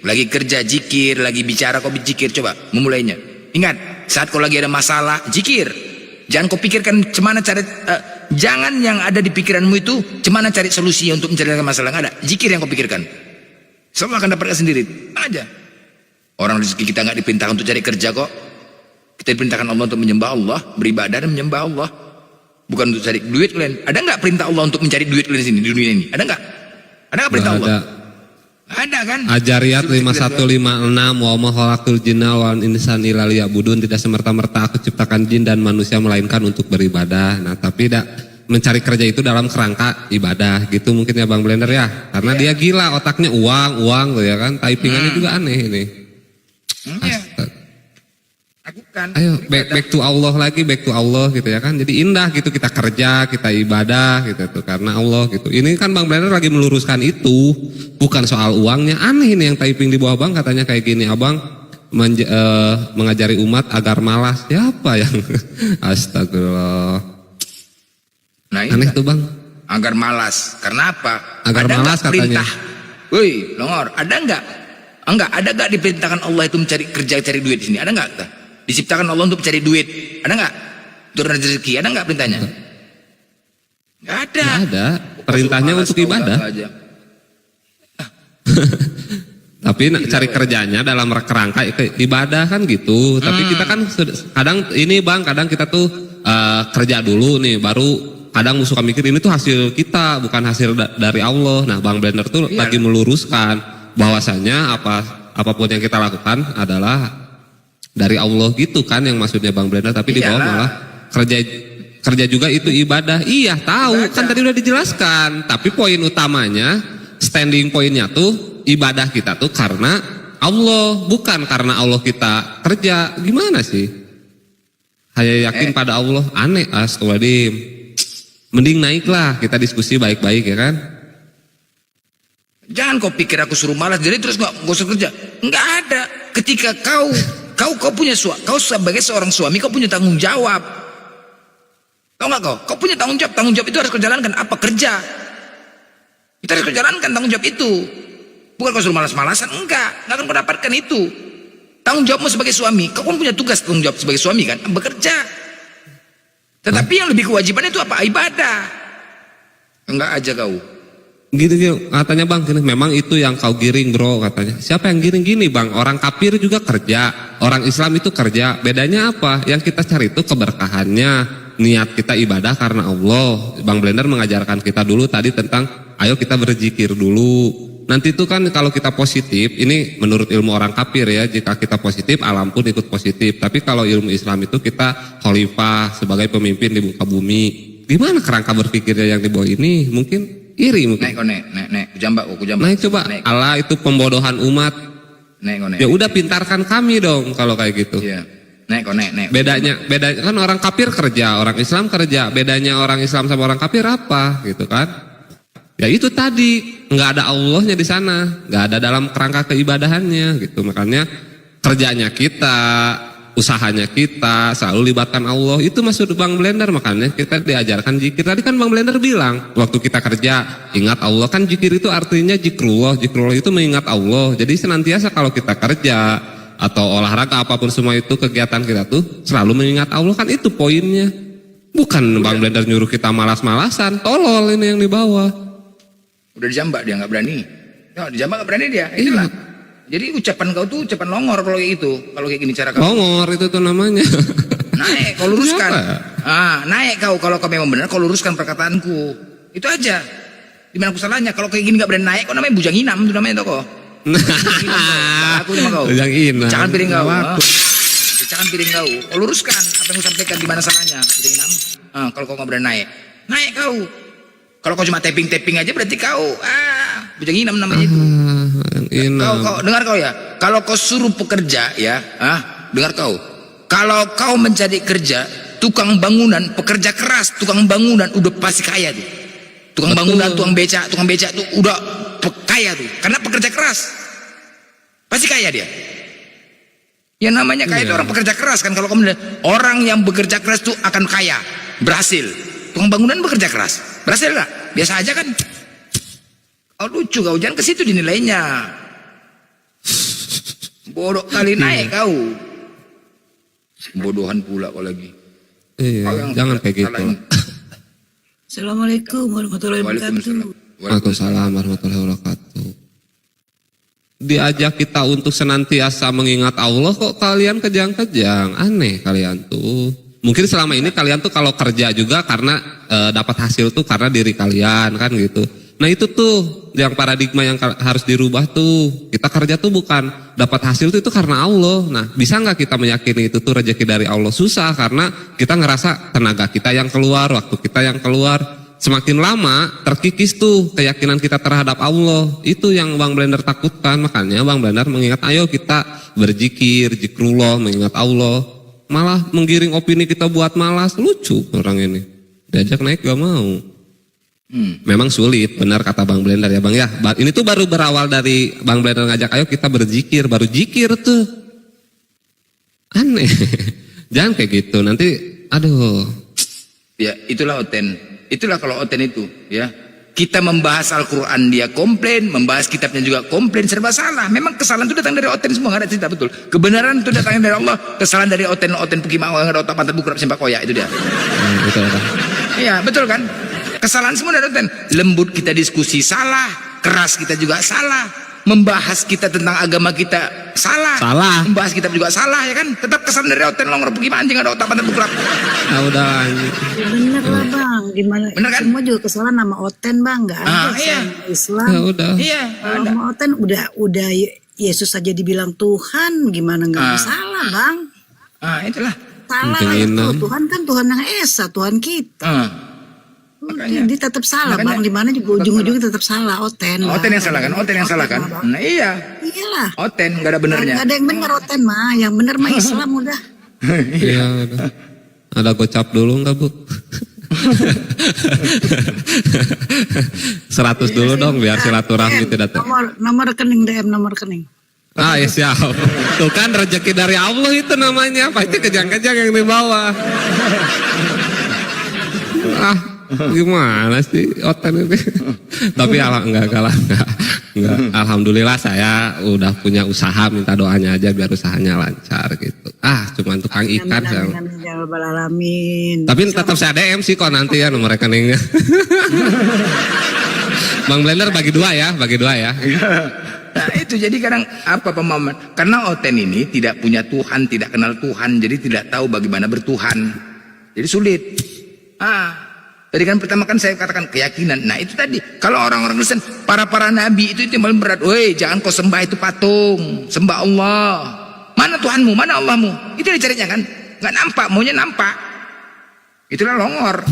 Lagi kerja zikir, lagi bicara kau zikir. Coba memulainya. Ingat, saat kau lagi ada masalah zikir. Jangan kau pikirkan cemana cari, jangan yang ada di pikiranmu itu cemana cari solusi untuk mencari masalah. Nggak ada. Zikir yang kau pikirkan. Semua akan dapatkan sendiri. Aja. Orang rezeki kita nggak diperintah untuk cari kerja kok. Kita diperintahkan Allah untuk menyembah Allah, beribadah dan menyembah Allah. Bukan untuk cari duit kalian. Ada nggak perintah Allah untuk mencari duit kalian di sini, di dunia ini? Ada nggak? Ada nggak perintah Allah? Ada kan? Ajariyat 5156 wa ma khalaqtul jinna wal insana illa liya'budun. Tidak semerta-merta aku ciptakan jin dan manusia melainkan untuk beribadah. Nah, tapi tidak mencari kerja itu dalam kerangka ibadah gitu mungkin ya Bang Blender ya. Karena dia gila otaknya uang tuh ya kan. Typingannya juga aneh ini. Lakukan. Ayo back to Allah lagi, back to Allah gitu ya kan. Jadi indah gitu kita kerja, kita ibadah gitu tuh karena Allah gitu. Ini kan Bang Blender lagi meluruskan itu, bukan soal uangnya. Aneh ini yang typing di bawah Bang katanya kayak gini, Abang mengajari umat agar malas. Siapa yang Astagfirullah. Nah, aneh tuh Bang. Agar malas. Karena apa? Agar ada malas katanya. Woi, Longor, ada enggak? Ada enggak diperintahkan Allah itu mencari kerja, cari duit di sini? Ada enggak? Diciptakan Allah untuk mencari duit. Ada enggak? Turun rezeki. Ada enggak perintahnya? Enggak ada. Enggak ada. Perintahnya untuk ibadah. Tapi cari kerjanya dalam kerangka ibadah kan gitu. Tapi kita kan kadang ini Bang, kadang kita tuh kerja dulu nih, baru kadang suka mikir ini tuh hasil kita, bukan hasil dari Allah. Nah, Bang Blender tuh lagi meluruskan bahwasanya apapun yang kita lakukan adalah dari Allah gitu kan yang maksudnya Bang Blender. Tapi di bawah malah kerja juga itu ibadah. Iya tahu kan tadi udah dijelaskan. Tapi poin utamanya, standing poinnya tuh ibadah kita tuh karena Allah, bukan karena Allah kita kerja. Gimana sih? Hanya yakin pada Allah. Aneh. Astagfirullahaladzim. Mending naiklah kita diskusi baik-baik ya kan. Jangan kau pikir aku suruh malas jadi terus gak usah kerja. Enggak ada. Ketika kau punya kau sebagai seorang suami kau punya tanggung jawab. Tahu nggak kau? Kau punya tanggung jawab. Tanggung jawab itu harus kau jalankan. Apa? Kerja. Kita harus kau jalankan tanggung jawab itu. Bukan kau suruh malas-malasan. Enggak akan kau dapatkan itu. Tanggung jawabmu sebagai suami. Kau kan punya tugas tanggung jawab sebagai suami kan, bekerja. Tetapi yang lebih kewajiban itu apa? Ibadah. Enggak aja kau. Gitu katanya Bang, memang itu yang kau giring bro katanya. Siapa yang giring gini Bang? Orang kafir juga kerja, orang Islam itu kerja. Bedanya apa? Yang kita cari itu keberkahannya, niat kita ibadah karena Allah. Bang Blender mengajarkan kita dulu tadi tentang ayo kita berzikir dulu. Nanti itu kan kalau kita positif, ini menurut ilmu orang kafir ya, jika kita positif alam pun ikut positif. Tapi kalau ilmu Islam itu kita khalifah sebagai pemimpin di muka bumi. Gimana kerangka berpikirnya yang di bawah ini? Mungkin iri mungkin. Naik, kujambak. Naik coba. Allah itu pembodohan umat. Naik. Ya udah pintarkan kami dong kalau kayak gitu. Iya. Naik. Bedanya kan orang kafir kerja, orang Islam kerja. Bedanya orang Islam sama orang kafir apa gitu kan? Ya itu tadi, nggak ada Allahnya di sana, nggak ada dalam kerangka keibadahannya gitu. Makanya kerjanya kita, usahanya kita selalu libatkan Allah. Itu maksud Bang Blender, makanya kita diajarkan zikir. Tadi kan Bang Blender bilang, waktu kita kerja ingat Allah, kan zikir itu artinya zikrullah. Zikrullah itu mengingat Allah. Jadi senantiasa kalau kita kerja atau olahraga apapun semua itu kegiatan kita tuh selalu mengingat Allah, kan itu poinnya. Bukan Bang Blender nyuruh kita malas-malasan, tolol ini yang di bawah. Udah dijambak dia nggak berani. Ya, dijambak nggak berani dia. Itulah. Jadi ucapan kau tuh ucapan longor kalau kayak itu. Kalau kayak gini cara kau. Longor itu tuh namanya. Naik, kau luruskan. Kenapa? Naik kau kalau kau memang benar, kau luruskan perkataanku. Itu aja. Di mana salahnya? Kalau kayak gini nggak berani naik, kau namanya bujang inam itu namanya toko. Aku sama kau. Bujang inam. Jangan piring kau. Jangan piring kau. Kau luruskan apa yang kau sampaikan di mana salahnya, bujang inam. Kalau kau nggak berani naik, naik kau. Kalau kau cuma tapping aja berarti kau bujang inam namanya itu. Kau dengar kau ya. Kalau kau suruh pekerja ya, dengar kau. Kalau kau mencari kerja, tukang bangunan, pekerja keras, tukang bangunan udah pasti kaya tuh. Tukang bangunan, tukang becak tuh udah kaya tuh. Karena pekerja keras. Pasti kaya dia. Yang namanya kaya itu orang pekerja keras kan. Kalau kamu lihat orang yang bekerja keras tuh akan kaya, berhasil. Tukang bangunan bekerja keras, berhasil nggak? Biasa aja kan? Oh lucu kau, jangan ke situ dinilainya. Bodoh kali naik kau. Bodohan pula kau lagi. Iya, jangan kayak gitu. Assalamualaikum warahmatullahi wabarakatuh. Waalaikumsalam warahmatullahi wabarakatuh. Diajak kita untuk senantiasa mengingat Allah, kok kalian kejang-kejang. Aneh kalian tuh. Mungkin selama ini kalian tuh kalau kerja juga karena dapat hasil tuh karena diri kalian kan gitu. Nah itu tuh yang paradigma yang harus dirubah tuh. Kita kerja tuh bukan dapat hasil tuh itu karena Allah. Nah bisa nggak kita meyakini itu tuh rezeki dari Allah? Susah karena kita ngerasa tenaga kita yang keluar, waktu kita yang keluar. Semakin lama terkikis tuh keyakinan kita terhadap Allah. Itu yang Bang Blender takutkan. Makanya Bang Blender mengingat ayo kita berzikir, zikrullah, mengingat Allah. Malah menggiring opini kita buat malas. Lucu orang ini. Diajak naik gak mau. Memang sulit, benar kata Bang Blender ya Bang ya. Ini tuh baru berawal dari Bang Blender ngajak ayo kita berzikir, baru zikir tuh. Aneh. Jangan kayak gitu, nanti aduh. Ya itulah oten. Itulah kalau oten itu ya. Kita membahas Al-Quran dia komplain, membahas kitabnya juga komplain, serba salah. Memang kesalahan itu datang dari oten semua, gak ada cerita betul. Kebenaran itu datangnya dari Allah, kesalahan dari oten pukimau, gak ada otak pantat bukrap sempak koyak, itu dia. Betul. Iya betul kan. Kesalahan semua dari oten. Lembut kita diskusi salah, keras kita juga salah, membahas kita tentang agama kita salah, membahas kitab juga salah ya kan. Tetap kesalahan dari oten longor pukimau anjing ada otak pantat bukrap. Nah udah Bener lah Bang, gimana? Bener kan? Semua juga kesalahan nama Oten Bang, nggak ada Iya. Islam. ya udah. Iya Kalau ada. sama Oten udah Yesus aja dibilang Tuhan, gimana nggak salah Bang? Itulah. Salah Mungkin lah itu. Inam. Tuhan kan Tuhan yang Esa, Tuhan kita. Makanya. Dia tetap salah Makanya. Bang, di mana juga ujung-ujungnya tetap salah Oten. Oten yang salah kan? Oten yang salah kan? Nah iya. Iyalah. Oten gak ada benernya. Nggak ada yang benar Oten mah, yang benar mah Islam udah. Iya udah. Ada gocap dulu nggak Bu? 100 dulu dong biar silaturahmi tidak Nomor rekening DM, nomor rekening. ya siap. Tuh kan rezeki dari Allah itu namanya. Pasti kejang-kejang yang di bawah. Gimana sih Oten ini? Tapi enggak. Alhamdulillah saya udah punya usaha, minta doanya aja biar usahanya lancar gitu. Cuman tukang ikan saya. Alamin. Tapi tetap saya DM sih kok nanti ya nomor rekeningnya. Bang Blender bagi dua ya. Nah itu jadi kadang apa pemahaman. Karena Oten ini tidak punya Tuhan, tidak kenal Tuhan, jadi tidak tahu bagaimana bertuhan. Jadi sulit. Tadi kan pertama kan saya katakan keyakinan. Nah itu tadi, kalau orang-orang Kristen, para nabi itu yang paling berat. Woi, jangan kau sembah itu patung, sembah Allah. Mana Tuhanmu, mana Allahmu? Itu dicarinya kan, nggak nampak, maunya nampak. Itulah longor.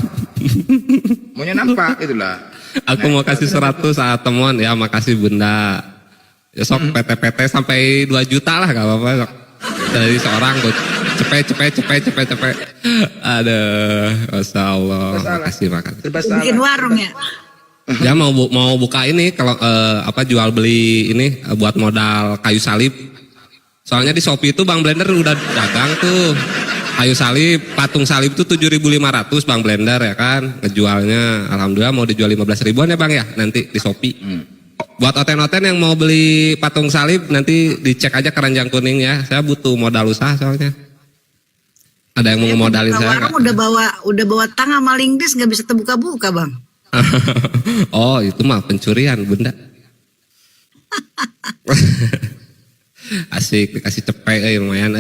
Maunya nampak, itulah. Aku mau kasih 100 saat temuan ya, makasih Bunda. Ya sok PT-PT sampai 2 juta lah, gak apa-apa. Sok. Dari seorang tuh cepet. Aduh, Masya Allah. Makasih. Serba salah. Bikin warung ya. Ya mau buka ini kalau jual beli ini buat modal kayu salib. Soalnya di Shopee itu Bang Blender udah dagang tuh. Kayu salib, patung salib itu 7.500 Bang Blender ya kan. Ngejualnya alhamdulillah mau dijual 15 ribuan ya Bang ya nanti di Shopee. Buat oten-oten yang mau beli patung salib nanti dicek aja Keranjang Kuning ya. Saya butuh modal usaha soalnya. Ada yang mau ngemodalin saya nggak? Udah bawa tang sama linggis nggak bisa terbuka-buka Bang. Oh itu mah pencurian Bunda. Asik dikasih cepet lumayan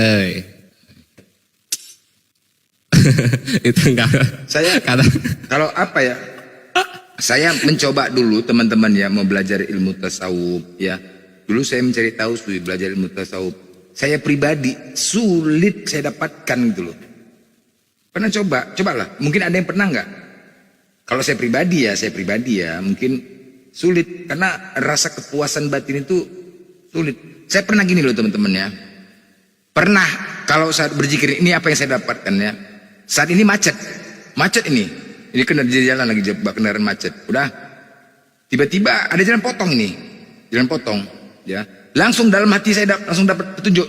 itu enggak. Saya kalau apa ya? Saya mencoba dulu teman-teman ya mau belajar ilmu tasawuf ya. Dulu saya mencari tahu belajar ilmu tasawuf. Saya pribadi sulit saya dapatkan gitu loh. Pernah cobalah. Mungkin ada yang pernah nggak? Kalau saya pribadi ya mungkin sulit karena rasa kepuasan batin itu sulit. Saya pernah gini loh teman-teman ya. Pernah kalau saat berzikir ini apa yang saya dapatkan ya. Saat ini macet ini. Ini kena di jalan lagi kendaraan macet. Udah. Tiba-tiba ada jalan potong ini. Jalan potong, ya. Langsung dalam hati saya langsung dapat petunjuk.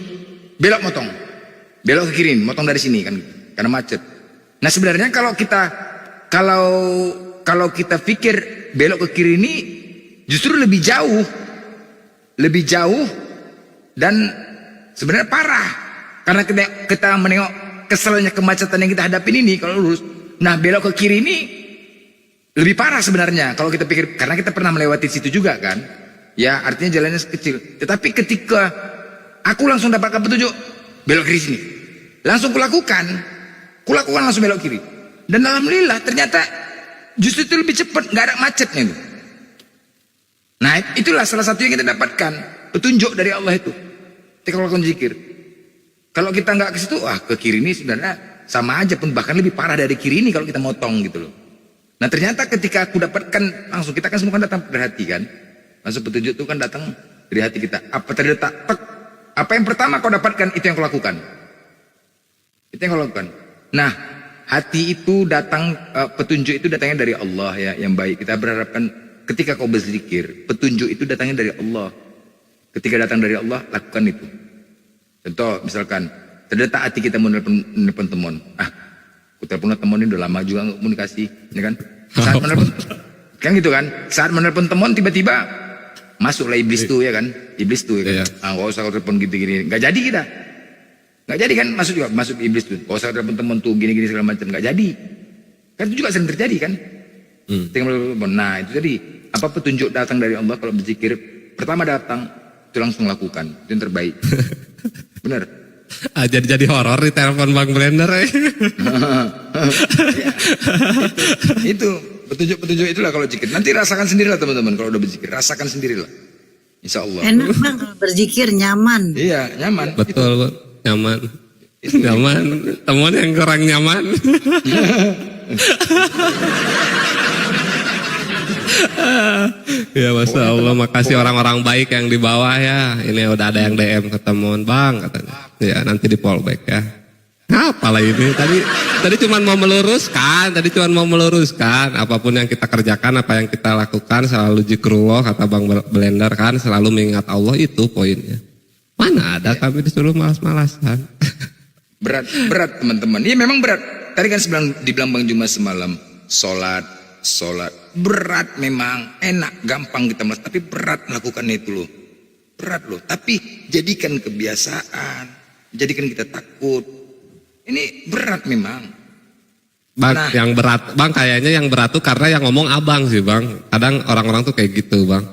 Belok motong. Belok ke kiri, motong dari sini kan gitu. Karena macet. Nah, sebenarnya kalau kita pikir belok ke kiri ini justru lebih jauh. Lebih jauh dan sebenarnya parah. Karena kita menengok keselnya kemacetan yang kita hadapin ini kalau lurus. Nah belok ke kiri ini lebih parah sebenarnya kalau kita pikir, karena kita pernah melewati situ juga kan ya, artinya jalannya kecil. Tetapi ketika aku langsung dapatkan petunjuk belok kiri sini, langsung kulakukan langsung belok kiri, dan alhamdulillah ternyata justru itu lebih cepat, nggak ada macetnya itu. Nah itulah salah satu yang kita dapatkan petunjuk dari Allah itu ketika melakukan zikir. Kalau kita nggak ke situ, ke kiri ini sebenarnya sama aja pun, bahkan lebih parah dari kiri ini kalau kita motong gitu loh. Nah ternyata ketika aku dapatkan langsung, kita kan semua kan datang dari hati kan, langsung petunjuk itu kan datang dari hati kita. Apa terletak? Apa yang pertama kau dapatkan itu yang kau lakukan. Itu yang kau lakukan. Nah hati itu datang, petunjuk itu datangnya dari Allah ya, yang baik. Kita berharapkan ketika kau berzikir, petunjuk itu datangnya dari Allah. Ketika datang dari Allah, lakukan itu. Contoh misalkan terdetak hati kita menelpon teman. Aku telepon teman ini udah lama juga nggak komunikasi, ya kan? Saat menelpon, kan gitu kan? Saat menelpon teman tiba-tiba masuklah iblis tuh ya kan? Iblis tuh ya kan? Nggak usah telepon gitu-gini, nggak jadi kita. Nggak jadi kan? Masuk iblis tuh. Nggak usah telepon teman tuh gini-gini segala macam, nggak jadi. Kan itu juga sering terjadi kan? Nah itu jadi apa petunjuk datang dari Allah kalau berzikir pertama datang itu langsung lakukan, itu yang terbaik. Bener. Jadi horor di telepon Bang Blender ya. Itu petunjuk itulah kalau zikir. Nanti rasakan sendirilah teman-teman kalau udah berzikir, rasakan sendirilah. Insya Allah. Enak Bang kalau berzikir, nyaman. Iya nyaman. Betul Bu, nyaman. Nyaman. Teman yang kurang nyaman. Ya Masya Allah, makasih orang-orang baik yang di bawah ya. Ini udah ada yang DM ke teman Bang katanya. Ya nanti di fallback ya. Apalah ini tadi cuma mau meluruskan, apapun yang kita kerjakan, apa yang kita lakukan selalu zikrullah kata Bang Blender kan, selalu mengingat Allah, itu poinnya. Mana ada kami disuruh malas-malasan. Berat teman-teman. Iya memang berat. Tadi kan dibilang Bang Juma semalam, sholat berat memang, enak gampang kita malas, tapi berat melakukan itu loh. Berat loh. Tapi jadikan kebiasaan, jadikan kita takut. Ini berat memang. Bang, Nah, yang berat, Bang kayaknya yang berat tuh karena yang ngomong abang sih Bang. Kadang orang-orang tuh kayak gitu Bang.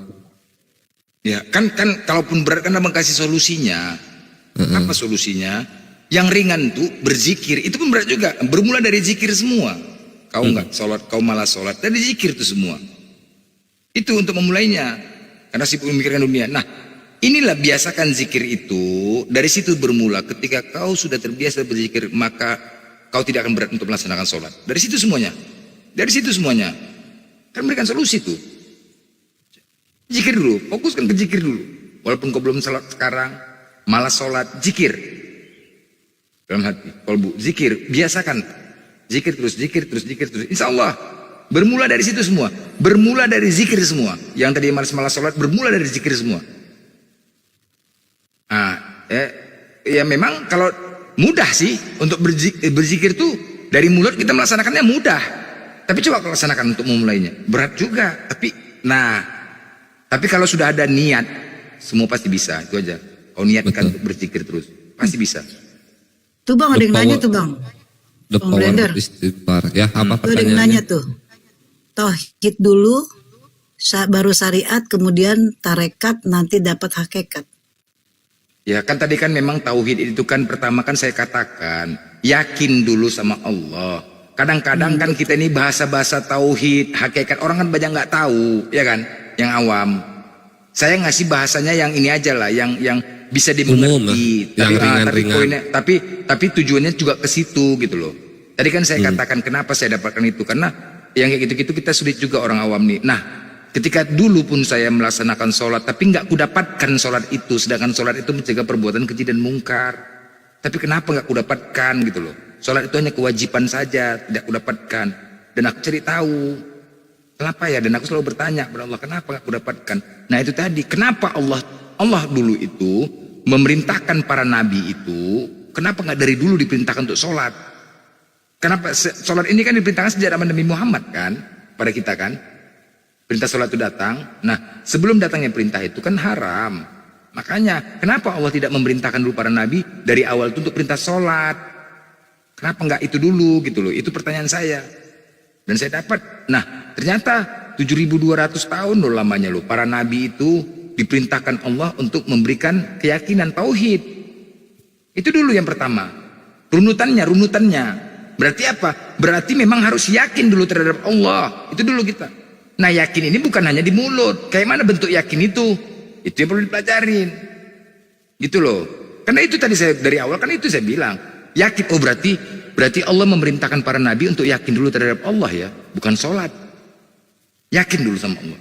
ya kan kalaupun berat kan Abang kasih solusinya. Apa solusinya? Yang ringan tuh berzikir, itu pun berat juga. Bermula dari zikir semua. kau nggak sholat, kau malah sholat. Tadi zikir itu semua. Itu untuk memulainya. Karena sibuk memikirkan dunia. Nah, inilah biasakan zikir itu. Dari situ bermula. Ketika kau sudah terbiasa berzikir, maka kau tidak akan berat untuk melaksanakan sholat. Dari situ semuanya. Dari situ semuanya. Kan memberikan solusi tuh. Zikir dulu, fokuskan ke zikir dulu. Walaupun kau belum sholat sekarang, malas sholat, zikir. Dalam hati, kolbu, zikir, biasakan. Zikir terus, zikir terus, zikir terus. Insya Allah, bermula dari situ semua. Bermula dari zikir semua. Yang tadi malas-malas sholat, bermula dari zikir semua. Ya memang kalau mudah sih untuk berzikir tuh dari mulut kita melaksanakannya mudah. Tapi coba kalau laksanakan untuk memulainya, berat juga. Tapi kalau sudah ada niat, semua pasti bisa. Itu aja. Kau niatkan untuk berzikir terus, pasti bisa. Tuh bang, ada yang nanya tuh bang. The Bang power Blender. of istighfar. Ya, apa Tuh ada yang nanya pertanyaannya? tuh. Tauhid dulu, baru syariat, kemudian tarekat, nanti dapat hakikat. Ya kan tadi kan memang tauhid itu kan pertama kan saya katakan yakin dulu sama Allah. Kadang-kadang kan kita ini bahasa-bahasa tauhid, hakikat orang kan banyak nggak tahu, ya kan? Yang awam. Saya ngasih bahasanya yang ini aja lah, yang bisa dimengerti. Yang ringan-ringan. Tapi tujuannya juga ke situ gitu loh. Tadi kan saya katakan kenapa saya dapatkan itu, karena yang kayak gitu-gitu kita sulit juga orang awam nih. Nah, ketika dulu pun saya melaksanakan sholat, tapi nggak kudapatkan sholat itu, sedangkan sholat itu mencegah perbuatan keji dan mungkar. Tapi kenapa nggak kudapatkan gitu loh? Sholat itu hanya kewajiban saja, tidak kudapatkan. Dan aku cari tahu, kenapa ya? Dan aku selalu bertanya kepada Allah, kenapa nggak kudapatkan? Nah itu tadi, kenapa Allah dulu itu memerintahkan para nabi itu, kenapa nggak dari dulu diperintahkan untuk sholat? Kenapa sholat ini kan diperintahkan sejak zaman Nabi Muhammad kan, pada kita kan? Perintah sholat itu datang. Nah, sebelum datangnya perintah itu kan haram. Makanya, kenapa Allah tidak memerintahkan dulu para nabi dari awal itu untuk perintah sholat? Kenapa enggak itu dulu gitu loh? Itu pertanyaan saya. Dan saya dapat. Nah, ternyata 7.200 tahun loh lamanya loh. Para nabi itu diperintahkan Allah untuk memberikan keyakinan tauhid. Itu dulu yang pertama. Runutannya. Berarti apa? Berarti memang harus yakin dulu terhadap Allah. Itu dulu kita. Nah yakin ini bukan hanya di mulut. Kayak mana bentuk yakin itu? Itu yang perlu dipelajarin. Gitu loh. Karena itu tadi saya dari awal kan itu saya bilang. Yakin. Oh berarti Allah memerintahkan para nabi untuk yakin dulu terhadap Allah ya. Bukan sholat. Yakin dulu sama Allah.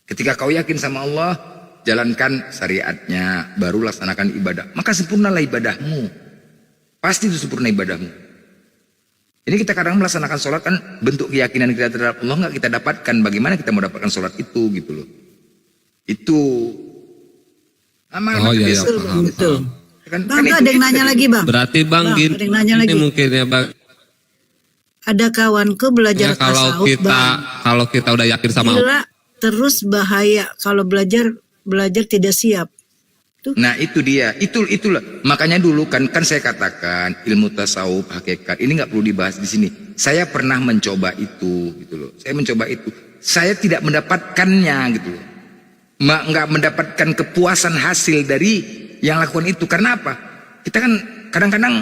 Ketika kau yakin sama Allah, jalankan syariatnya. Baru laksanakan ibadah. Maka sempurnalah ibadahmu. Pasti itu sempurna ibadahmu. Ini kita kadang melaksanakan sholat kan bentuk keyakinan kita terhadap Allah nggak kita dapatkan. Bagaimana kita mau dapatkan sholat itu gitu loh. Itu. Oh iya, Betul, betul. Kan Bang, itu ada yang nanya lagi bang. Berarti bang, Bang, ada yang nanya lagi. ini mungkin ya bang. Ada kawanku belajar Ya, kalau tasawuf bang. kalau kita udah yakin sama Allah. Gila, terus bahaya kalau belajar tidak siap. Nah itu dia, itulah. Makanya dulu kan saya katakan ilmu tasawuf hakikat ini nggak perlu dibahas di sini. Saya pernah mencoba itu, gitu loh. Saya mencoba itu. Saya tidak mendapatkannya, gitu loh. Nggak mendapatkan kepuasan hasil dari yang lakukan itu. Karena apa? Kita kan kadang-kadang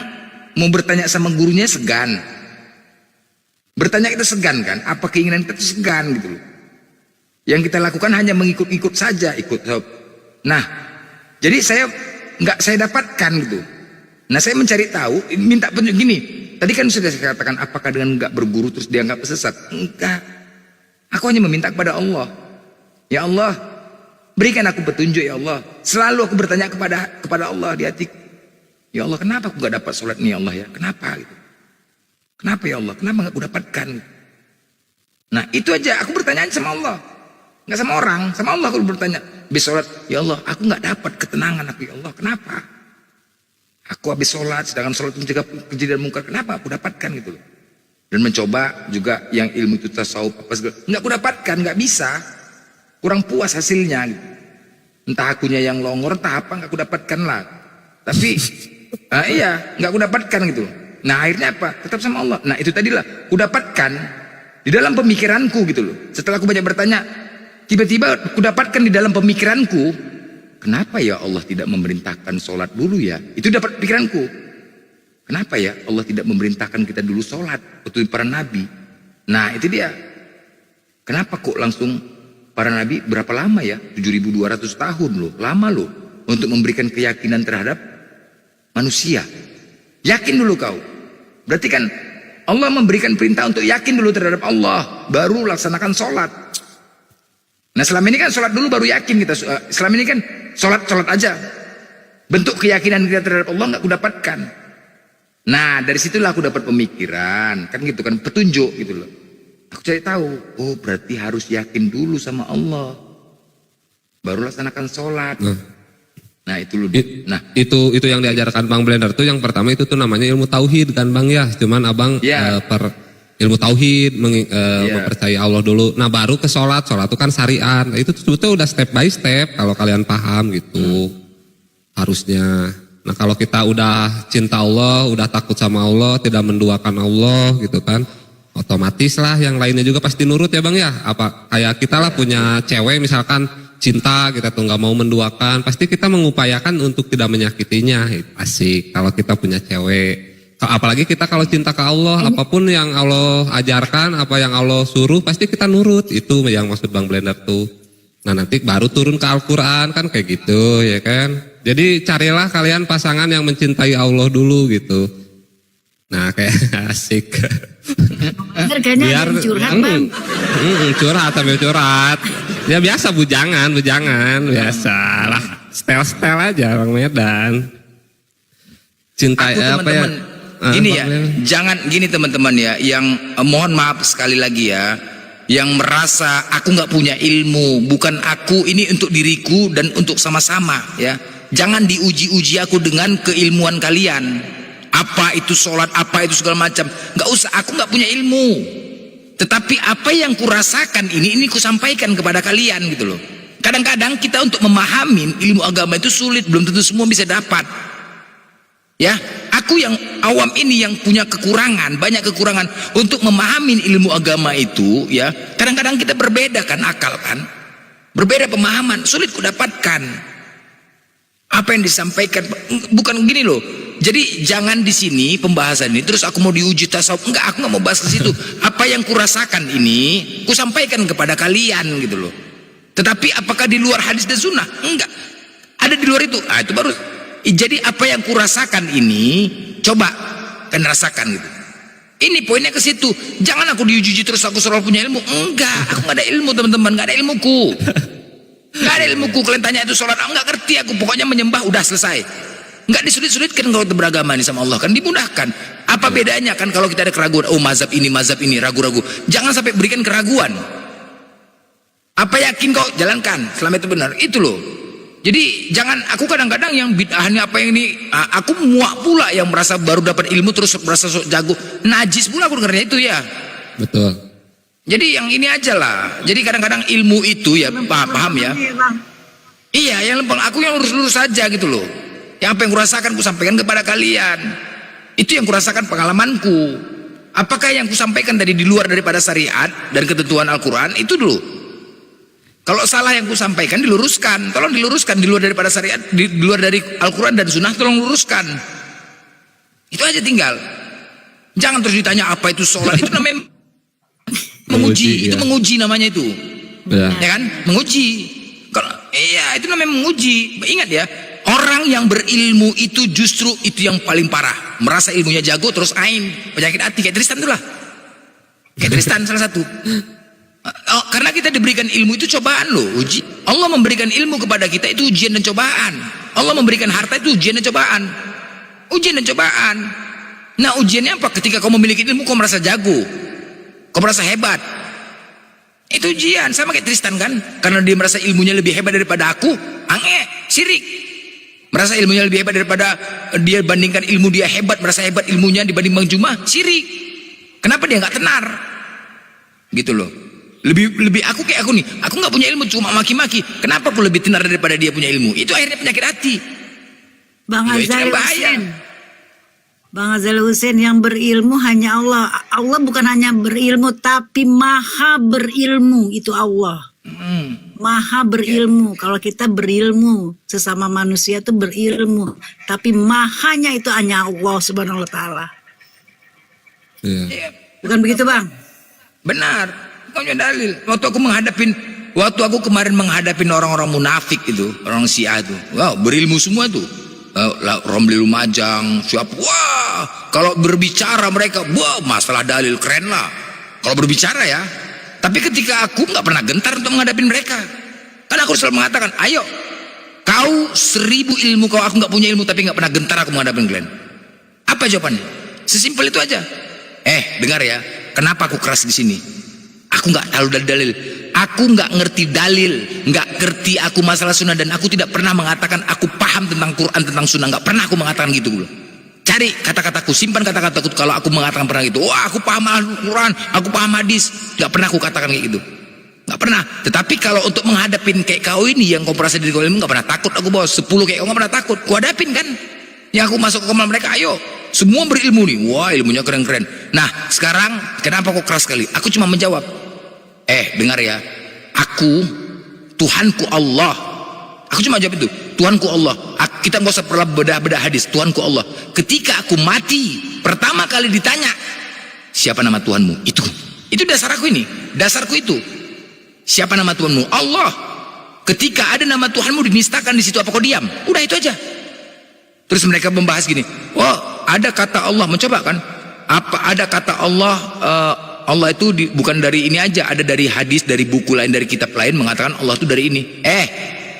mau bertanya sama gurunya segan. Bertanya kita segan kan? Apa keinginan kita itu segan, gitu loh. Yang kita lakukan hanya mengikut-ikut saja, Nah. Jadi saya dapatkan gitu. Nah saya mencari tahu, minta petunjuk gini. Tadi kan sudah saya katakan apakah dengan nggak berguru terus dia nggak sesat? Enggak. Aku hanya meminta kepada Allah. Ya Allah, berikan aku petunjuk ya Allah. Selalu aku bertanya kepada Allah di hatiku. Ya Allah, kenapa aku nggak dapat sholat nih ya Allah ya? Kenapa gitu? Kenapa ya Allah? Kenapa nggak aku dapatkan? Nah itu aja. Aku bertanya sama Allah. Nggak sama orang, sama Allah aku bertanya. Habis sholat, ya Allah, aku nggak dapat ketenangan aku ya Allah. Kenapa? Aku habis sholat, sedangkan sholat itu mencegah keji dan mungkar. Kenapa aku dapatkan gitu loh? Dan mencoba juga yang ilmu itu tasawuf apa segala. Nggak aku dapatkan, nggak bisa. Kurang puas hasilnya. Gitu. Entah akunya yang longor, entah apa nggak aku dapatkan lah. Tapi, iya, nggak aku dapatkan gitu. Nah akhirnya apa? Tetap sama Allah. Nah itu tadilah, aku dapatkan di dalam pemikiranku gitu loh. Setelah aku banyak bertanya. Tiba-tiba aku dapatkan di dalam pemikiranku, kenapa ya Allah tidak memerintahkan sholat dulu ya? Itu dapat pikiranku. Kenapa ya Allah tidak memerintahkan kita dulu sholat waktu para nabi? Nah itu dia. Kenapa kok langsung para nabi berapa lama ya? 7.200 tahun loh. Lama loh. Untuk memberikan keyakinan terhadap manusia. Yakin dulu kau. Berarti kan Allah memberikan perintah untuk yakin dulu terhadap Allah. Baru laksanakan sholat. Nah selama ini kan sholat dulu baru yakin kita. Selama ini kan sholat aja. Bentuk keyakinan kita terhadap Allah nggak aku dapatkan. Nah dari situlah aku dapat pemikiran. Kan gitu kan, petunjuk gitu loh. Aku cari tahu, oh berarti harus yakin dulu sama Allah. Baru laksanakan sholat. Nah itu loh. Nah Itu yang diajarkan Bang Blender tuh yang pertama itu tuh namanya ilmu tauhid kan Bang ya. Cuman Abang per ilmu tauhid mempercayai Allah dulu. Nah baru ke sholat itu kan syariat. Itu sebetulnya udah step by step kalau kalian paham gitu. Harusnya. Nah kalau kita udah cinta Allah, udah takut sama Allah, tidak menduakan Allah gitu kan, otomatis lah yang lainnya juga pasti nurut ya Bang ya. Apa kayak kita lah punya cewek misalkan cinta, kita tuh nggak mau menduakan, pasti kita mengupayakan untuk tidak menyakitinya. Asik kalau kita punya cewek. Apalagi kita kalau cinta ke Allah, apapun yang Allah ajarkan, apa yang Allah suruh, pasti kita nurut. Itu yang maksud Bang Blender tuh. Nah nanti baru turun ke Al-Quran kan kayak gitu ya kan. Jadi carilah kalian pasangan yang mencintai Allah dulu gitu. Nah kayak asik. Biar curhat Bang. Curhat sambil curhat. Ya biasa bujangan biasa lah. Style aja Bang Medan. Cintai apa ya? Gini ya, jangan gini teman-teman ya. Yang mohon maaf sekali lagi ya. Yang merasa aku nggak punya ilmu, bukan aku, ini untuk diriku dan untuk sama-sama ya. Jangan diuji-uji aku dengan keilmuan kalian. Apa itu sholat, apa itu segala macam. Nggak usah, aku nggak punya ilmu. Tetapi apa yang kurasakan ini kusampaikan kepada kalian gitu loh. Kadang-kadang kita untuk memahami ilmu agama itu sulit, belum tentu semua bisa dapat. Ya, aku yang awam ini yang punya kekurangan, banyak kekurangan untuk memahami ilmu agama itu ya. Kadang-kadang kita berbeda kan akal kan. Berbeda pemahaman, sulit kudapatkan. Apa yang disampaikan bukan gini loh. Jadi jangan di sini pembahasan ini terus aku mau diuji tasawuf. Enggak, aku nggak mau bahas ke situ. Apa yang kurasakan ini kusampaikan kepada kalian gitu loh. Tetapi apakah di luar hadis dan sunnah? Enggak. Ada di luar itu. Ah itu baru. Jadi apa yang kurasakan ini coba kan rasakan gitu. Ini poinnya ke situ. Jangan aku diuji terus aku selalu punya ilmu. Enggak, aku nggak ada ilmu teman-teman, nggak ada ilmuku. Nggak ada ilmuku. Kalian tanya itu sholat, enggak ngerti aku. Pokoknya menyembah udah selesai. Nggak disulit-sulitkan kalau kita beragama ini sama Allah kan dimudahkan. Apa bedanya kan kalau kita ada keraguan? Oh mazhab ini ragu-ragu. Jangan sampai berikan keraguan. Apa yakin kau jalankan selama itu benar. Itu loh. Jadi jangan, aku kadang-kadang yang bid'ahnya apa yang ini, aku muak pula yang merasa baru dapat ilmu terus merasa sok jago. Najis pula aku dengarnya itu ya. Betul. Jadi yang ini aja lah. Jadi kadang-kadang ilmu itu ya paham ya. Iya, yang lempeng aku yang lurus-lurus saja gitu loh. Yang apa yang kurasakan ku sampaikan kepada kalian. Itu yang kurasakan pengalamanku. Apakah yang kusampaikan tadi di luar daripada syariat dan ketentuan Al-Quran itu dulu. Kalau salah yang kusampaikan diluruskan, tolong diluruskan di luar daripada syariat, di luar dari Al-Quran dan Sunnah, tolong luruskan. Itu aja tinggal. Jangan terus ditanya apa itu sholat, itu namanya menguji, itu menguji namanya itu, ya kan? Menguji. Kalau iya itu namanya menguji. Ingat ya, orang yang berilmu itu justru itu yang paling parah. Merasa ilmunya jago terus ain penyakit hati kayak Tristan itulah. Kayak Tristan salah satu. Oh, karena kita diberikan ilmu itu cobaan loh, uji. Allah memberikan ilmu kepada kita itu ujian dan cobaan. Allah memberikan harta itu ujian dan cobaan. Ujian dan cobaan. Nah ujiannya apa? Ketika kau memiliki ilmu kau merasa jago, kau merasa hebat. Itu ujian. Sama kayak Tristan kan, karena dia merasa ilmunya lebih hebat daripada aku, syirik. Merasa ilmunya lebih hebat daripada dia, bandingkan ilmu dia hebat, merasa hebat ilmunya dibanding Bang Juma, syirik. Kenapa dia nggak tenar? Gitu loh. Lebih aku kayak aku nih, aku nggak punya ilmu cuma maki-maki. Kenapa aku lebih tenar daripada dia punya ilmu? Itu akhirnya penyakit hati. Bang Azhar Hussein yang berilmu hanya Allah. Allah bukan hanya berilmu tapi maha berilmu, itu Allah. Maha berilmu. Kalau kita berilmu, sesama manusia itu berilmu, tapi mahanya itu hanya Allah Subhanahu wa taala. Iya. Bukan begitu, Bang? Benar, kau punya dalil. Waktu aku kemarin menghadapin orang-orang munafik itu, orang Syiah itu, wow, berilmu semua tuh. Romli Lumajang, siapa? Wah, kalau berbicara mereka, wah, masalah dalil keren lah. Kalau berbicara ya. Tapi ketika aku nggak pernah gentar untuk menghadapin mereka. Karena aku selalu mengatakan, ayo, kau 1000 ilmu, aku nggak punya ilmu, tapi nggak pernah gentar aku menghadapin kalian. Apa jawabannya? Sesimpel itu aja. Dengar ya, kenapa aku keras di sini? Aku nggak tahu dalil. Aku nggak ngerti dalil, nggak ngerti aku masalah sunnah, dan aku tidak pernah mengatakan aku paham tentang Quran, tentang sunnah. Nggak pernah aku mengatakan gitu dulu. Cari kata-kataku, simpan kata-kataku. Kalau aku mengatakan pernah gitu, wah aku paham Al-Quran, aku paham hadis, nggak pernah aku katakan kayak gitu. Nggak pernah. Tetapi kalau untuk menghadapin kayak kau ini yang kau merasa diri kau ilmu, nggak pernah takut aku, bos. 10 kayak kau nggak pernah takut. Ku hadapin kan? Yang aku masuk ke kamar mereka, ayo. Semua berilmu nih. Wah, ilmunya keren-keren. Nah, sekarang kenapa kok keras sekali? Aku cuma menjawab. Dengar ya. Aku, Tuhanku Allah. Aku cuma jawab itu. Tuhanku Allah. Kita nggak usah perlu bedah-bedah hadis. Tuhanku Allah. Ketika aku mati, pertama kali ditanya, siapa nama Tuhanmu? Itu dasar aku ini. Dasarku itu. Siapa nama Tuhanmu? Allah. Ketika ada nama Tuhanmu dinistakan di situ, apa kau diam? Udah itu aja. Terus mereka membahas gini, wah ada kata Allah, mencoba kan? Apa ada kata Allah? Allah itu bukan dari ini aja, ada dari hadis, dari buku lain, dari kitab lain mengatakan Allah itu dari ini.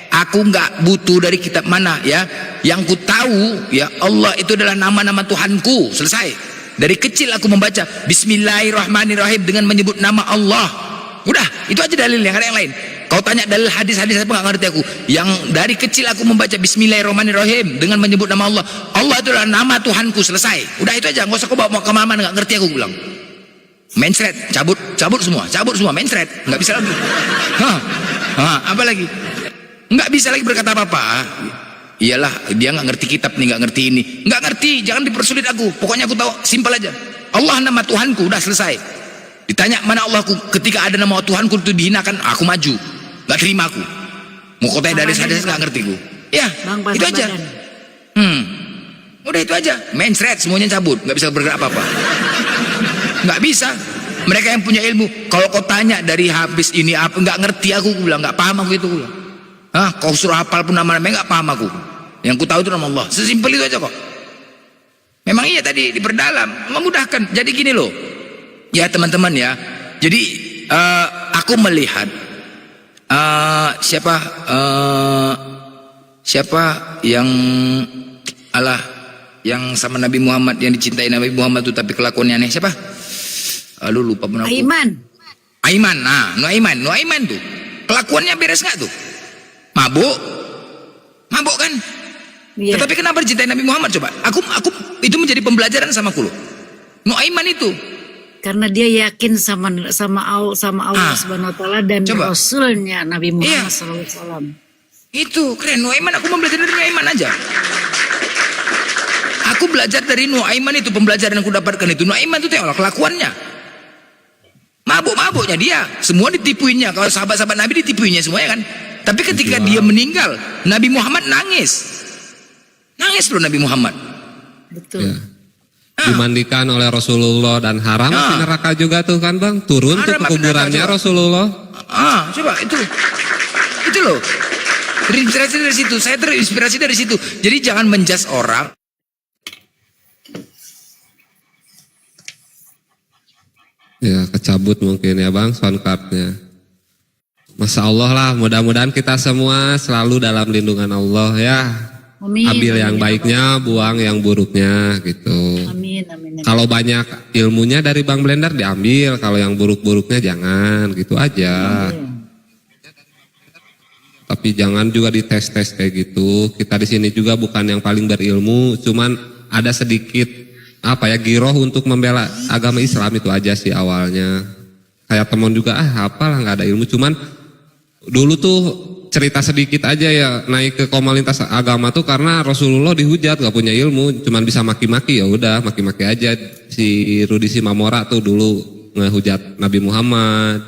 Aku nggak butuh dari kitab mana ya. Yang ku tahu ya, Allah itu adalah nama-nama Tuhanku. Selesai. Dari kecil aku membaca Bismillahirrahmanirrahim dengan menyebut nama Allah. Udah, itu aja dalil, yang ada yang lain. Kau tanya dalil hadis-hadis apa, nggak ngerti aku. Yang dari kecil aku membaca Bismillahirrahmanirrahim dengan menyebut nama Allah. Allah itu adalah nama Tuhanku, selesai. Udah itu aja, nggak usah kau bawa kemana-mana, nggak ngerti aku bilang. Mainstream, cabut semua, mainstream, nggak bisa lagi. Apa lagi? Nggak bisa lagi berkata apa-apa. Iyalah, dia nggak ngerti kitab nih, nggak ngerti ini, nggak ngerti. Jangan dipersulit aku. Pokoknya aku tahu, simpel aja. Allah nama Tuhanku, udah selesai. Ditanya mana Allahku, ketika ada nama Tuhanku itu dihinakan, aku maju. Gak terima aku. Mau kau tanya dari hadis gak ngerti ku. Ya, itu aja. Udah itu aja. Main thread, semuanya cabut. Gak bisa bergerak apa-apa. Gak bisa. Mereka yang punya ilmu, kalau kau tanya dari habis ini apa, gak ngerti aku bilang, gak paham aku itu. Kau suruh hafal pun nama-namanya gak paham aku. Yang ku tahu itu nama Allah. Sesimpel itu aja kok. Memang iya tadi diperdalam, memudahkan. Jadi gini loh. Ya teman-teman ya. Jadi aku melihat siapa yang yang sama Nabi Muhammad, yang dicintai Nabi Muhammad itu tapi kelakuannya aneh, siapa? Lupa pun aku. Aiman. Nah, Nuaiman tuh. Kelakuannya beres nggak tuh? Mabuk kan? Yeah. Tetapi kenapa dicintai Nabi Muhammad coba? Aku itu menjadi pembelajaran sama aku loh. Nuaiman itu. Karena dia yakin sama Allah Subhanahu wa taala dan Rasulnya Nabi Muhammad SAW. Itu keren. Nuaiman, aku mau belajar dari Nuaiman aja. Aku belajar dari Nuaiman itu, pembelajaran yang aku dapatkan itu. Nuaiman itu tengoklah kelakuannya. Mabuk-mabuknya dia, semua ditipuinya. Kalau sahabat-sahabat Nabi ditipuinya semuanya kan. Tapi ketika dia meninggal, Nabi Muhammad nangis loh Nabi Muhammad. Betul. Ya. Dimandikan oleh Rasulullah dan haram di neraka juga tuh kan bang, turun tuh ke kuburannya Rasulullah. Coba itu loh, terinspirasi dari situ. Saya terinspirasi dari situ. Jadi jangan menjudge orang. Ya kecabut mungkin ya bang soundcardnya. Masya Allah lah, mudah-mudahan kita semua selalu dalam lindungan Allah ya. Amin. Ambil yang baiknya, buang yang buruknya gitu. Amin. Kalau banyak ilmunya dari Bang Blender diambil, kalau yang buruk-buruknya jangan, gitu aja. Tapi jangan juga dites-tes kayak gitu. Kita di sini juga bukan yang paling berilmu, cuman ada sedikit giroh untuk membela agama Islam, itu aja sih awalnya. Kayak teman juga apalah nggak ada ilmu, cuman dulu tuh cerita sedikit aja ya, naik ke komunitas agama tuh karena Rasulullah dihujat gak punya ilmu, cuman bisa maki-maki, ya udah maki-maki aja. Si Rudi Simamora tuh dulu ngehujat Nabi Muhammad,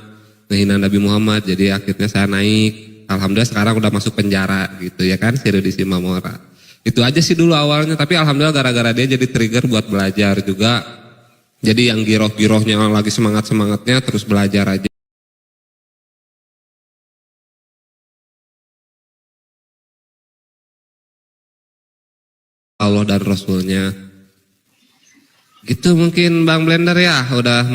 ngehina Nabi Muhammad, jadi akhirnya saya naik. Alhamdulillah sekarang udah masuk penjara gitu ya kan, si Rudi Simamora. Itu aja sih dulu awalnya, tapi alhamdulillah gara-gara dia jadi trigger buat belajar juga. Jadi yang giroh-girohnya lagi semangat-semangatnya terus belajar aja. Allah dan Rasulnya. Gitu mungkin Bang Blender ya, udah